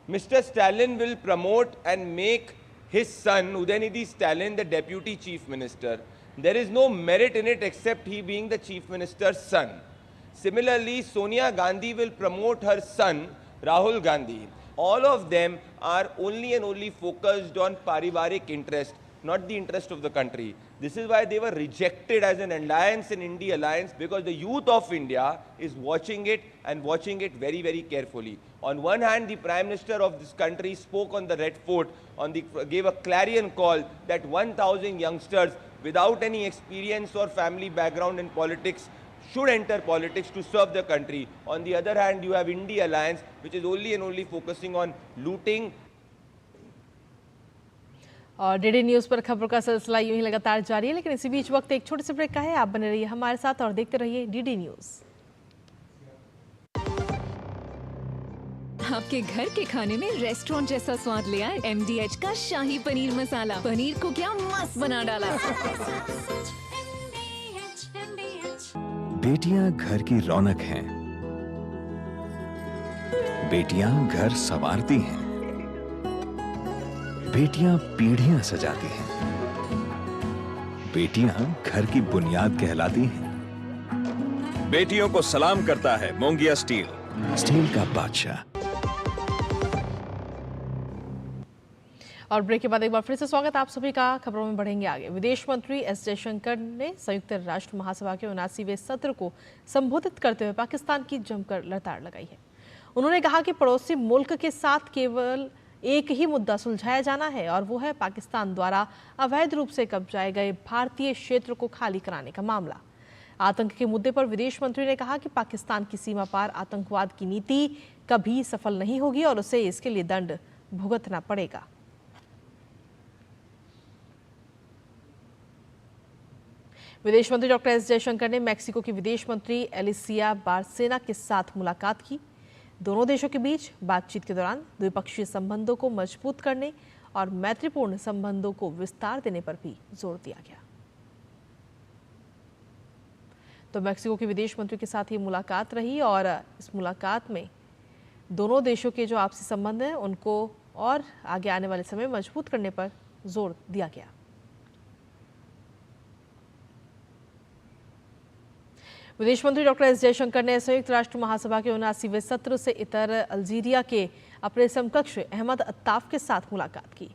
Mr. Stalin will promote and make his son Udayanidhi Stalin the deputy chief minister. There is no merit in it except he being the chief minister's son. Similarly, Sonia Gandhi will promote her son Rahul Gandhi. All of them are only and only focused on parivarik interest, not the interest of the country. This is why they were rejected as an alliance, an India alliance, because the youth of India is watching it and watching it very, very carefully. On one hand, the Prime Minister of this country spoke on the Red Fort, gave a clarion call that 1,000 youngsters without any experience or family background in politics should enter politics to serve the country. On the other hand, you have India Alliance, which is only and only focusing on looting. और DD news पर खबरों का सिलसिला यूं ही लगातार जारी है, लेकिन इसी बीच वक्त एक छोटे से ब्रेक का है। आप बने रहिए हमारे साथ और देखते रहिए डीडी न्यूज़। आपके घर के खाने में रेस्टोरेंट जैसा स्वाद ले आए MDH का शाही पनीर मसाला। पनीर को क्या मस्त बना डाला। बेटियां घर की रौनक हैं। बेटियां घर संवारती हैं। बेटियां पीढ़ियां सजाती हैं। बेटियां घर की बुनियाद कहलाती हैं। बेटियों को सलाम करता है मोंगिया स्टील, स्टील का बादशाह। और ब्रेक के बाद एक बार फिर से स्वागत आप सभी का। खबरों में बढ़ेंगे आगे। विदेश मंत्री एस जयशंकर ने संयुक्त राष्ट्र महासभा के 79वें सत्र को संबोधित करते हुए पाकिस्तान की जमकर लताड़ लगाई है। उन्होंने कहा कि पड़ोसी मुल्क के साथ केवल एक ही मुद्दा सुलझाया जाना है और वो है पाकिस्तान द्वारा अवैध रूप से कब्जाए गए भारतीय क्षेत्र को खाली कराने का मामला। आतंक के मुद्दे पर विदेश मंत्री ने कहा कि पाकिस्तान की सीमा पार आतंकवाद की नीति कभी सफल नहीं होगी और उसे इसके लिए दंड भुगतना पड़ेगा। विदेश मंत्री डॉक्टर एस जयशंकर ने मैक्सिको की विदेश मंत्री एलिसिया बार्सेना के साथ मुलाकात की। दोनों देशों के बीच बातचीत के दौरान द्विपक्षीय संबंधों को मजबूत करने और मैत्रीपूर्ण संबंधों को विस्तार देने पर भी जोर दिया गया। तो मैक्सिको के विदेश मंत्री के साथ ये मुलाकात रही और इस मुलाकात में दोनों देशों के जो आपसी संबंध हैं उनको और आगे आने वाले समय मजबूत करने पर जोर दिया गया। विदेश मंत्री डॉक्टर एस जयशंकर ने संयुक्त राष्ट्र महासभा के 79वें सत्र से इतर अल्जीरिया के अपने समकक्ष अहमद अत्ताफ के साथ मुलाकात की।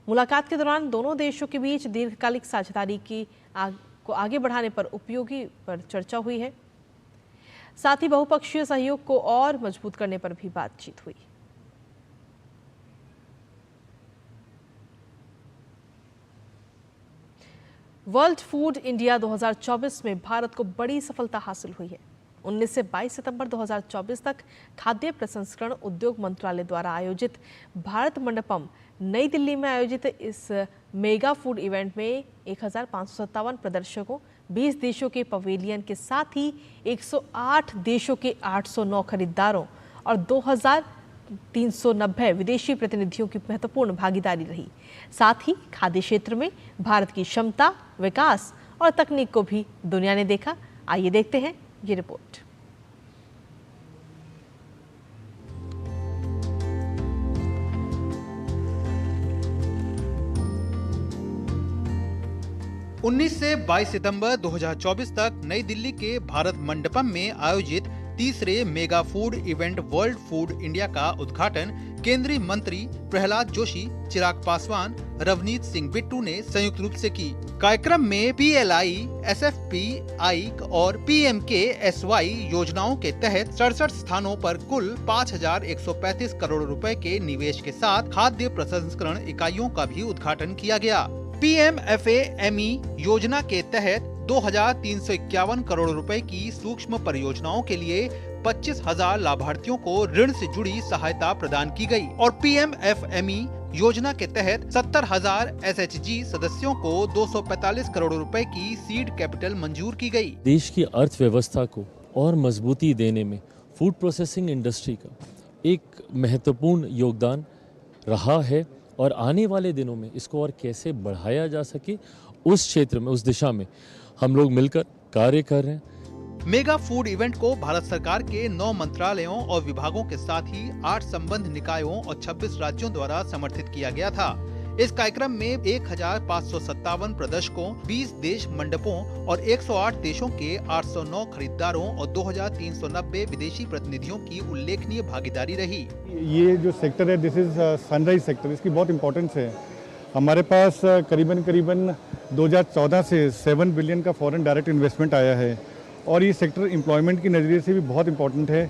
मुलाकात के दौरान दोनों देशों के बीच दीर्घकालिक साझेदारी को आगे बढ़ाने पर उपयोगी पर चर्चा हुई है। साथ ही बहुपक्षीय सहयोग को और मजबूत करने पर भी बातचीत हुई। वर्ल्ड फूड इंडिया 2024 में भारत को बड़ी सफलता हासिल हुई है। 19 से 22 सितंबर 2024 तक खाद्य प्रसंस्करण उद्योग मंत्रालय द्वारा आयोजित भारत मंडपम नई दिल्ली में आयोजित इस मेगा फूड इवेंट में 1557 प्रदर्शकों, 20 देशों के पवेलियन के साथ ही 108 देशों के 809 खरीदारों और 2390 विदेशी प्रतिनिधियों की महत्वपूर्ण भागीदारी रही। साथ ही खाद्य क्षेत्र में भारत की क्षमता, विकास और तकनीक को भी दुनिया ने देखा। आइए देखते हैं ये रिपोर्ट। उन्नीस से 22 सितंबर 2024 तक नई दिल्ली के भारत मंडपम में आयोजित तीसरे mega food event world food India का उद्घाटन केंद्रीय मंत्री प्रहलाद जोशी, चिराग पासवान, रवनीत सिंह बिट्टू ने संयुक्त रूप से की। कार्यक्रम में PLI, SFPI और PMKSY योजनाओं के तहत 67 स्थानों पर कुल 5,135 करोड़ रुपए के निवेश के साथ खाद्य प्रसंस्करण इकाइयों का भी उद्घाटन किया गया। PMFAME योजना के तहत 2,351 करोड़ रुपए की सूक्ष्म परियोजनाओं के लिए 25,000 लाभार्थियों को ऋण से जुड़ी सहायता प्रदान की गई और PMFME योजना के तहत 70,000 SHG सदस्यों को 245 करोड़ रुपए की सीड कैपिटल मंजूर की गई। देश की अर्थव्यवस्था को और मजबूती देने में फूड प्रोसेसिंग इंडस्ट्री का एक महत्वपूर्ण योगदान रहा है और आने वाले दिनों में इसको और कैसे बढ़ाया जा सके उस क्षेत्र में, उस दिशा में हम लोग मिलकर कार्य कर रहे हैं। मेगा फूड इवेंट को भारत सरकार के 9 मंत्रालयों और विभागों के साथ ही 8 संबद्ध निकायों और 26 राज्यों द्वारा समर्थित किया गया था। इस कार्यक्रम में 1557 प्रदर्शकों, 20 देश मंडपों और 108 देशों के 809 खरीदारों और 2390 विदेशी प्रतिनिधियों की उल्लेखनीय भागीदारी रही। ये जो सेक्टर है, दिस इज सनराइज सेक्टर, इसकी बहुत इम्पोर्टेंस है। हमारे पास करीबन 2014 से 7 बिलियन का फॉरेन डायरेक्ट इन्वेस्टमेंट आया है और ये सेक्टर एम्प्लॉयमेंट की नजरिए से भी बहुत इम्पोर्टेंट है।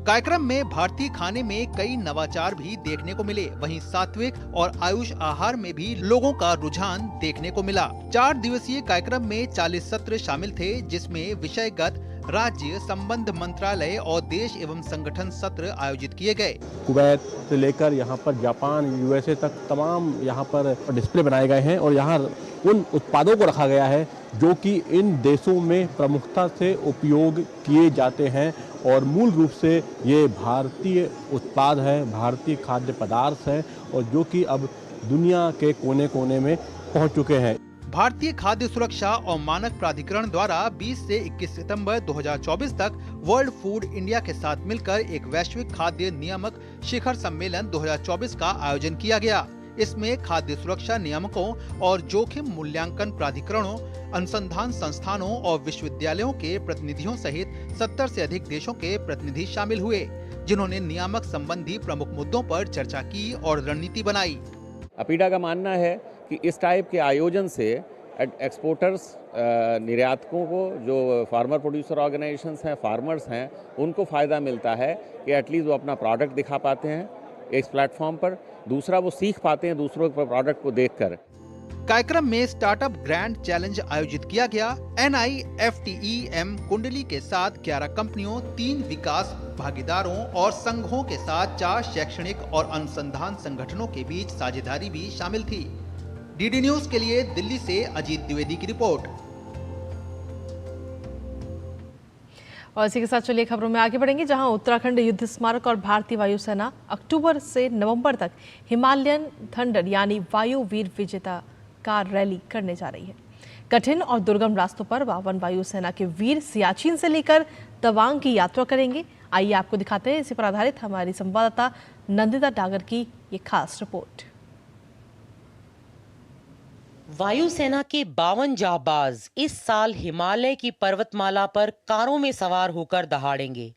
कार्यक्रम में भारतीय खाने में कई नवाचार भी देखने को मिले, वहीं सात्विक और आयुष आहार में भी लोगों का रुझान देखने को मिला। 4 दिवसीय कार्यक्रम में 40 सत्र शामिल थे, जिसमें विषयगत, राज्य, संबद्ध मंत्रालय और देश एवं संगठन सत्र आयोजित किए गए। कुवैत से लेकर यहाँ पर जापान, USA तक तमाम यहाँ पर डिस्प्ले बनाए गए हैं और यहाँ उन उत्पादों को रखा गया है जो कि इन देशों में प्रमुखता से उपयोग किए जाते हैं और मूल रूप से ये भारतीय उत्पाद है, भारतीय खाद्य पदार्थ है और जो कि अब दुनिया के कोने कोने में पहुंच चुके हैं। भारतीय खाद्य सुरक्षा और मानक प्राधिकरण द्वारा 20 से 21 सितंबर 2024 तक वर्ल्ड फूड इंडिया के साथ मिलकर एक वैश्विक खाद्य नियामक शिखर सम्मेलन 2024 का आयोजन किया गया। इसमें खाद्य सुरक्षा नियामकों और जोखिम मूल्यांकन प्राधिकरणों, अनुसंधान संस्थानों और विश्वविद्यालयों के प्रतिनिधियों सहित 70 से अधिक देशों के प्रतिनिधि शामिल हुए, जिन्होंने नियामक संबंधी प्रमुख मुद्दों पर चर्चा की और रणनीति बनाई। अपीडा का मानना है कि इस टाइप के आयोजन से एक्सपोर्टर्स, निर्यातकों को, जो फार्मर प्रोड्यूसर ऑर्गेनाइजेशंस हैं, फार्मर्स हैं, उनको फ़ायदा मिलता है कि एटलीस्ट वो अपना प्रोडक्ट दिखा पाते हैं इस प्लेटफॉर्म पर। दूसरा, वो सीख पाते हैं दूसरों के प्रोडक्ट को देखकर। कार्यक्रम में स्टार्टअप ग्रैंड चैलेंज आयोजित किया गया। NIFTEM कुंडली के साथ 11 कंपनियों, 3 विकास भागीदारों और संघों के साथ 4 शैक्षणिक और अनुसंधान संगठनों के बीच साझेदारी भी शामिल थी। DD न्यूज के लिए दिल्ली से अजीत द्विवेदी की रिपोर्ट। और इसी के साथ चलिए खबरों में आगे बढ़ेंगे, जहां उत्तराखंड युद्ध स्मारक और भारतीय वायुसेना अक्टूबर से नवंबर तक हिमालयन थंडर यानी वायु वीर विजेता कार रैली करने जा रही है। कठिन और दुर्गम रास्तों पर 52 वायुसेना के वीर सियाचिन से लेकर तवांग की यात्रा करेंगे। आइए आपको दिखाते हैं इसी पर आधारित हमारी संवाददाता नंदिता डागर की ये खास रिपोर्ट। वायुसेना के 52 जाबाज इस साल हिमालय की पर्वतमाला पर कारों में सवार होकर दहाड़ेंगे।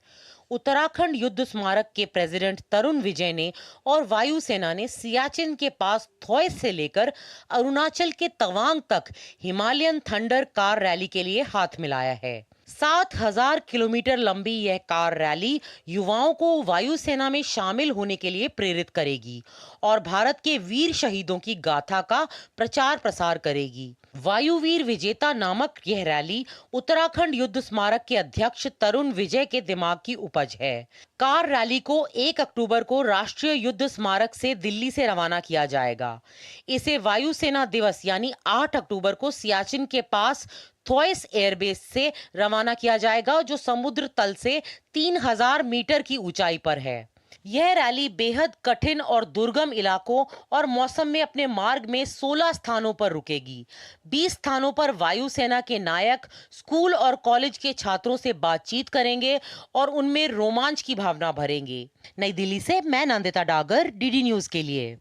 उत्तराखंड युद्ध स्मारक के प्रेसिडेंट तरुण विजय ने और वायुसेना ने सियाचिन के पास थॉयस से लेकर अरुणाचल के तवांग तक हिमालयन थंडर कार रैली के लिए हाथ मिलाया है। 7000 किलोमीटर लंबी यह कार रैली युवाओं को वायुसेना में शामिल होने के लिए प्रेरित करेगी और भारत के वीर शहीदों की गाथा का प्रचार प्रसार करेगी। वायुवीर विजेता नामक यह रैली उत्तराखंड युद्ध स्मारक के अध्यक्ष तरुण विजय के दिमाग की उपज है। कार रैली को 1 अक्टूबर को राष्ट्रीय युद्ध स्मारक से दिल्ली से रवाना किया जाएगा। इसे वायुसेना दिवस यानी 8 अक्टूबर को सियाचिन के पास थॉयस एयरबेस से रवाना किया जाएगा, जो समुद्र तल से 3000 मीटर की ऊंचाई पर है। यह रैली बेहद कठिन और दुर्गम इलाकों और मौसम में अपने मार्ग में 16 स्थानों पर रुकेगी। 20 स्थानों पर वायुसेना के नायक स्कूल और कॉलेज के छात्रों से बातचीत करेंगे और उनमें रोमांच की भावना भरेंगे। नई दिल्ली से मैं नंदिता डागर, DD न्यूज के लिए।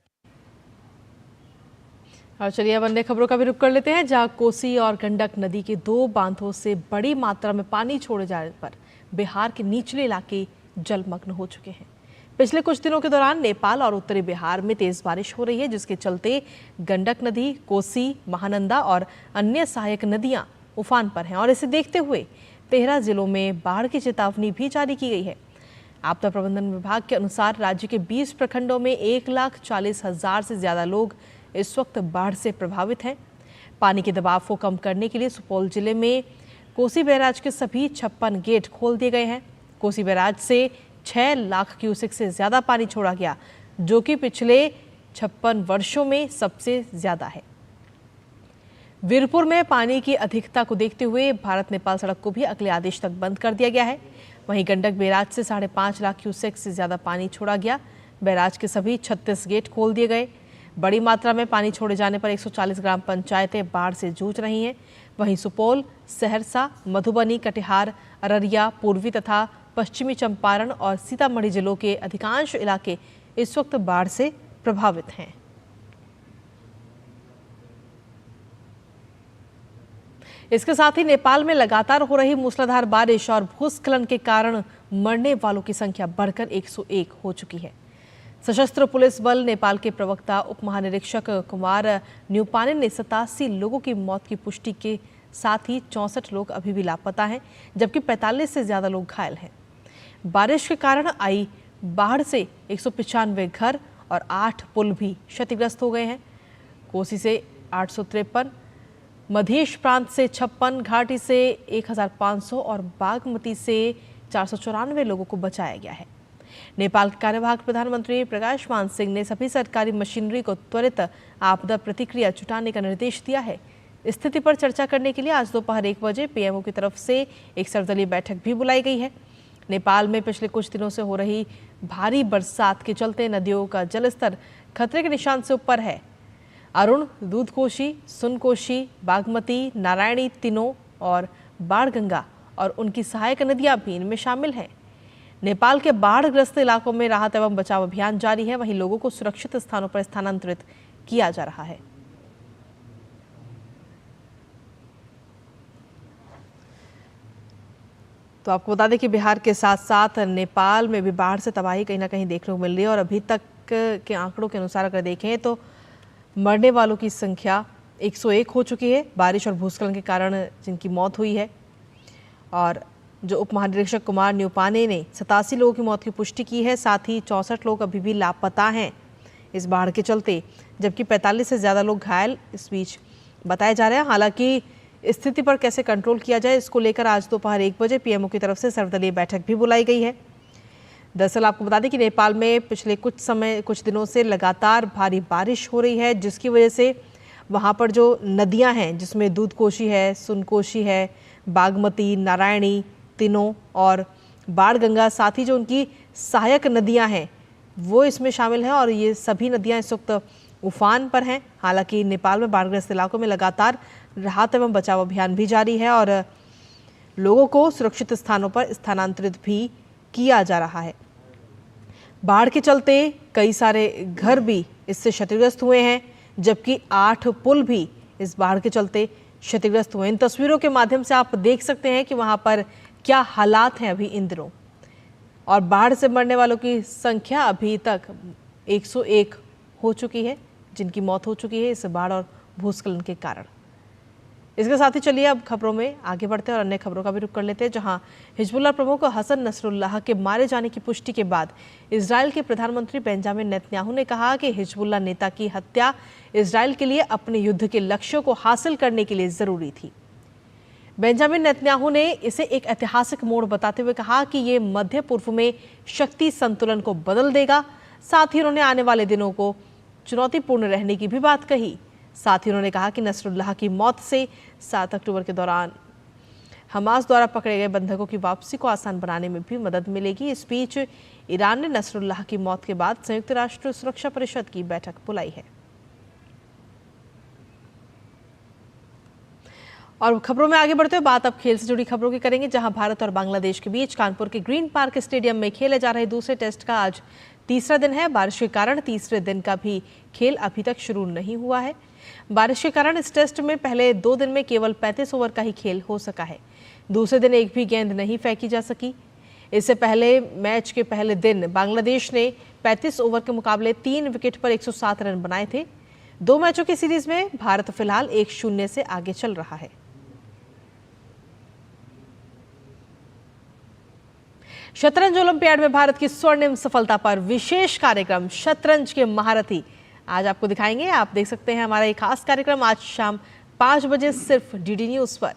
और चलिए अब अन्य खबरों का भी रुख कर लेते हैं, जहां कोसी और गंडक नदी के 2 बांधों से बड़ी मात्रा में पानी छोड़े जाने पर बिहार के निचले इलाके जलमग्न हो चुके हैं। पिछले कुछ दिनों के दौरान नेपाल और उत्तरी बिहार में तेज बारिश हो रही है, जिसके चलते गंडक नदी, कोसी, महानंदा और अन्य सहायक नदियां उफान पर हैं और इसे देखते हुए 13 जिलों में बाढ़ की चेतावनी भी जारी की गई है। आपदा प्रबंधन विभाग के अनुसार राज्य के 20 प्रखंडों में 1,40,000 से ज्यादा लोग इस वक्त बाढ़ से प्रभावित हैं। पानी के दबाव को कम करने के लिए सुपौल जिले में कोसी बैराज के सभी 56 गेट खोल दिए गए हैं। कोसी बैराज से 6 लाख क्यूसेक से ज्यादा पानी छोड़ा गया, जो कि पिछले 56 वर्षों में सबसे ज्यादा है। वीरपुर में पानी की अधिकता को देखते हुए भारत नेपाल सड़क को भी अगले आदेश तक बंद कर दिया गया है। वहीं गंडक बैराज से 5.5 लाख क्यूसेक से ज्यादा पानी छोड़ा गया। बैराज के सभी 36 गेट खोल दिए गए। बड़ी मात्रा में पानी छोड़े जाने पर 140 ग्राम पंचायतें बाढ़ से जूझ रही हैं। वहीं सुपौल, सहरसा, मधुबनी, कटिहार, अररिया, पूर्वी तथा पश्चिमी चंपारण और सीतामढ़ी जिलों के अधिकांश इलाके इस वक्त बाढ़ से प्रभावित हैं। इसके साथ ही नेपाल में लगातार हो रही मूसलाधार बारिश और भूस्खलन के कारण मरने वालों की संख्या बढ़कर 101 हो चुकी है। सशस्त्र पुलिस बल नेपाल के प्रवक्ता उप महानिरीक्षक कुमार न्यूपाने ने 87 लोगों की मौत की पुष्टि के साथ ही 64 लोग अभी भी लापता हैं, जबकि 45 से ज्यादा लोग घायल हैं। बारिश के कारण आई बाढ़ से 195 घर और 8 पुल भी क्षतिग्रस्त हो गए हैं। कोसी से 853, मध्य प्रांत से 56, घाटी से 1500 और बागमती से 494 लोगों को बचाया गया है। नेपाल के कार्यवाहक प्रधानमंत्री प्रकाश मान सिंह ने सभी सरकारी मशीनरी को त्वरित आपदा प्रतिक्रिया जुटाने का निर्देश दिया है। स्थिति पर चर्चा करने के लिए आज दोपहर 1 बजे पीएमओ की तरफ से एक सर्वदलीय बैठक भी बुलाई गई है। नेपाल में पिछले कुछ दिनों से हो रही भारी बरसात के चलते नदियों का जलस्तर खतरे के निशान से ऊपर है। अरुण, दूधकोशी, सुनकोशी, बागमती, नारायणी, तिनो और बाणगंगा और उनकी सहायक नदियां भी इनमें शामिल हैं। नेपाल के बाढ़ग्रस्त इलाकों में राहत एवं बचाव अभियान जारी है। वहीं लोगों को सुरक्षित स्थानों पर स्थानांतरित किया जा रहा है। तो आपको बता दें कि बिहार के साथ साथ नेपाल में भी बाढ़ से तबाही कहीं ना कहीं देखने को मिल रही है और अभी तक के आंकड़ों के अनुसार अगर देखें तो मरने वालों की संख्या 101 हो चुकी है बारिश और भूस्खलन के कारण जिनकी मौत हुई है। और जो उप महानिरीक्षक कुमार न्यूपाने ने 87 लोगों की मौत की पुष्टि की है, साथ ही 64 लोग अभी भी लापता हैं इस बाढ़ के चलते, जबकि 45 से ज़्यादा लोग घायल इस बीच बताए जा रहे हैं। हालांकि स्थिति पर कैसे कंट्रोल किया जाए इसको लेकर आज दोपहर 1 बजे पीएमओ की तरफ से सर्वदलीय बैठक भी बुलाई गई है। दरअसल आपको बता दें कि नेपाल में पिछले कुछ दिनों से लगातार भारी बारिश हो रही है, जिसकी वजह से वहाँ पर जो नदियाँ हैं जिसमें दूधकोशी है, सुनकोशी है, बागमती, नारायणी, तिनो और बाणगंगा, साथ ही जो उनकी सहायक नदियाँ हैं वो इसमें शामिल हैं और ये सभी नदियाँ इस वक्त उफान पर हैं। हालांकि नेपाल में बाढ़ग्रस्त इलाकों में लगातार राहत एवं बचाव अभियान भी जारी है और लोगों को सुरक्षित स्थानों पर स्थानांतरित भी किया जा रहा है। बाढ़ के चलते कई सारे घर भी इससे क्षतिग्रस्त हुए हैं, जबकि 8 पुल भी इस बाढ़ के चलते क्षतिग्रस्त हुए। इन तस्वीरों के माध्यम से आप देख सकते हैं कि वहां पर क्या हालात हैं अभी इन दिनों। और बाढ़ से मरने वालों की संख्या अभी तक 101 हो चुकी है, जिनकी मौत हो चुकी है इस बाढ़ और भूस्खलन के कारण। इसके साथ ही चलिए अब खबरों में आगे बढ़ते हैं और अन्य खबरों का भी रुख कर लेते हैं, जहां हिजबुल्लाह प्रमुख हसन नसरुल्लाह के मारे जाने की पुष्टि के बाद इजराइल के प्रधानमंत्री बेंजामिन नेतन्याहू ने कहा कि हिजबुल्लाह नेता की हत्या इजराइल के लिए अपने युद्ध के लक्ष्यों को हासिल करने के लिए जरूरी थी। बेंजामिन नेतन्याहू ने इसे एक ऐतिहासिक मोड़ बताते हुए कहा कि ये मध्य पूर्व में शक्ति संतुलन को बदल देगा। साथ ही उन्होंने आने वाले दिनों को चुनौतीपूर्ण रहने की भी बात कही। साथ ही उन्होंने कहा कि नसरुल्लाह की मौत से 7 अक्टूबर के दौरान हमास द्वारा पकड़े गए बंधकों की वापसी को आसान बनाने में भी मदद मिलेगी। इस बीच ईरान ने नसरुल्लाह की मौत के बाद संयुक्त राष्ट्र सुरक्षा परिषद की बैठक बुलाई है। और खबरों में आगे बढ़ते हुए बात अब खेल से जुड़ी खबरों की करेंगे, जहां भारत और बांग्लादेश के बीच कानपुर के ग्रीन पार्क स्टेडियम में खेले जा रहे दूसरे टेस्ट का आज तीसरा दिन है। बारिश के कारण तीसरे दिन का भी खेल अभी तक शुरू नहीं हुआ है। बारिश के कारण इस टेस्ट में पहले 2 दिन में केवल 35 ओवर का ही खेल हो सका है। दूसरे दिन एक भी गेंद नहीं फेंकी जा सकी। इससे पहले मैच के पहले दिन बांग्लादेश ने 35 ओवर के मुकाबले 3 विकेट पर 107 रन बनाए थे। 2 मैचों की सीरीज में भारत फिलहाल 1-0 से आगे चल रहा है। शतरंज ओलंपियाड में भारत की स्वर्णिम सफलता पर विशेष कार्यक्रम शतरंज के महारथी आज आपको दिखाएंगे। आप देख सकते हैं हमारा एक खास कार्यक्रम आज शाम 5 बजे सिर्फ डीडी न्यूज पर।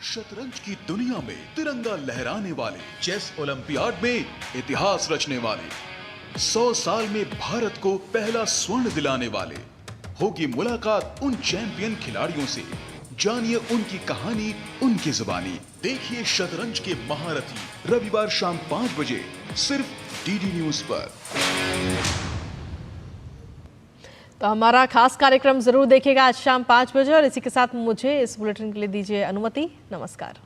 शतरंज की दुनिया में तिरंगा लहराने वाले, चेस ओलंपियाड में इतिहास रचने वाले, 100 साल में भारत को पहला स्वर्ण दिलाने वाले। होगी मुलाकात उन चैंपियन खिलाड़ियों से, जानिए उनकी कहानी उनकी जुबानी। देखिए शतरंज के महारथी रविवार शाम 5 बजे सिर्फ डीडी न्यूज पर। तो हमारा खास कार्यक्रम जरूर देखिएगा आज शाम 5 बजे और इसी के साथ मुझे इस बुलेटिन के लिए दीजिए अनुमति। नमस्कार।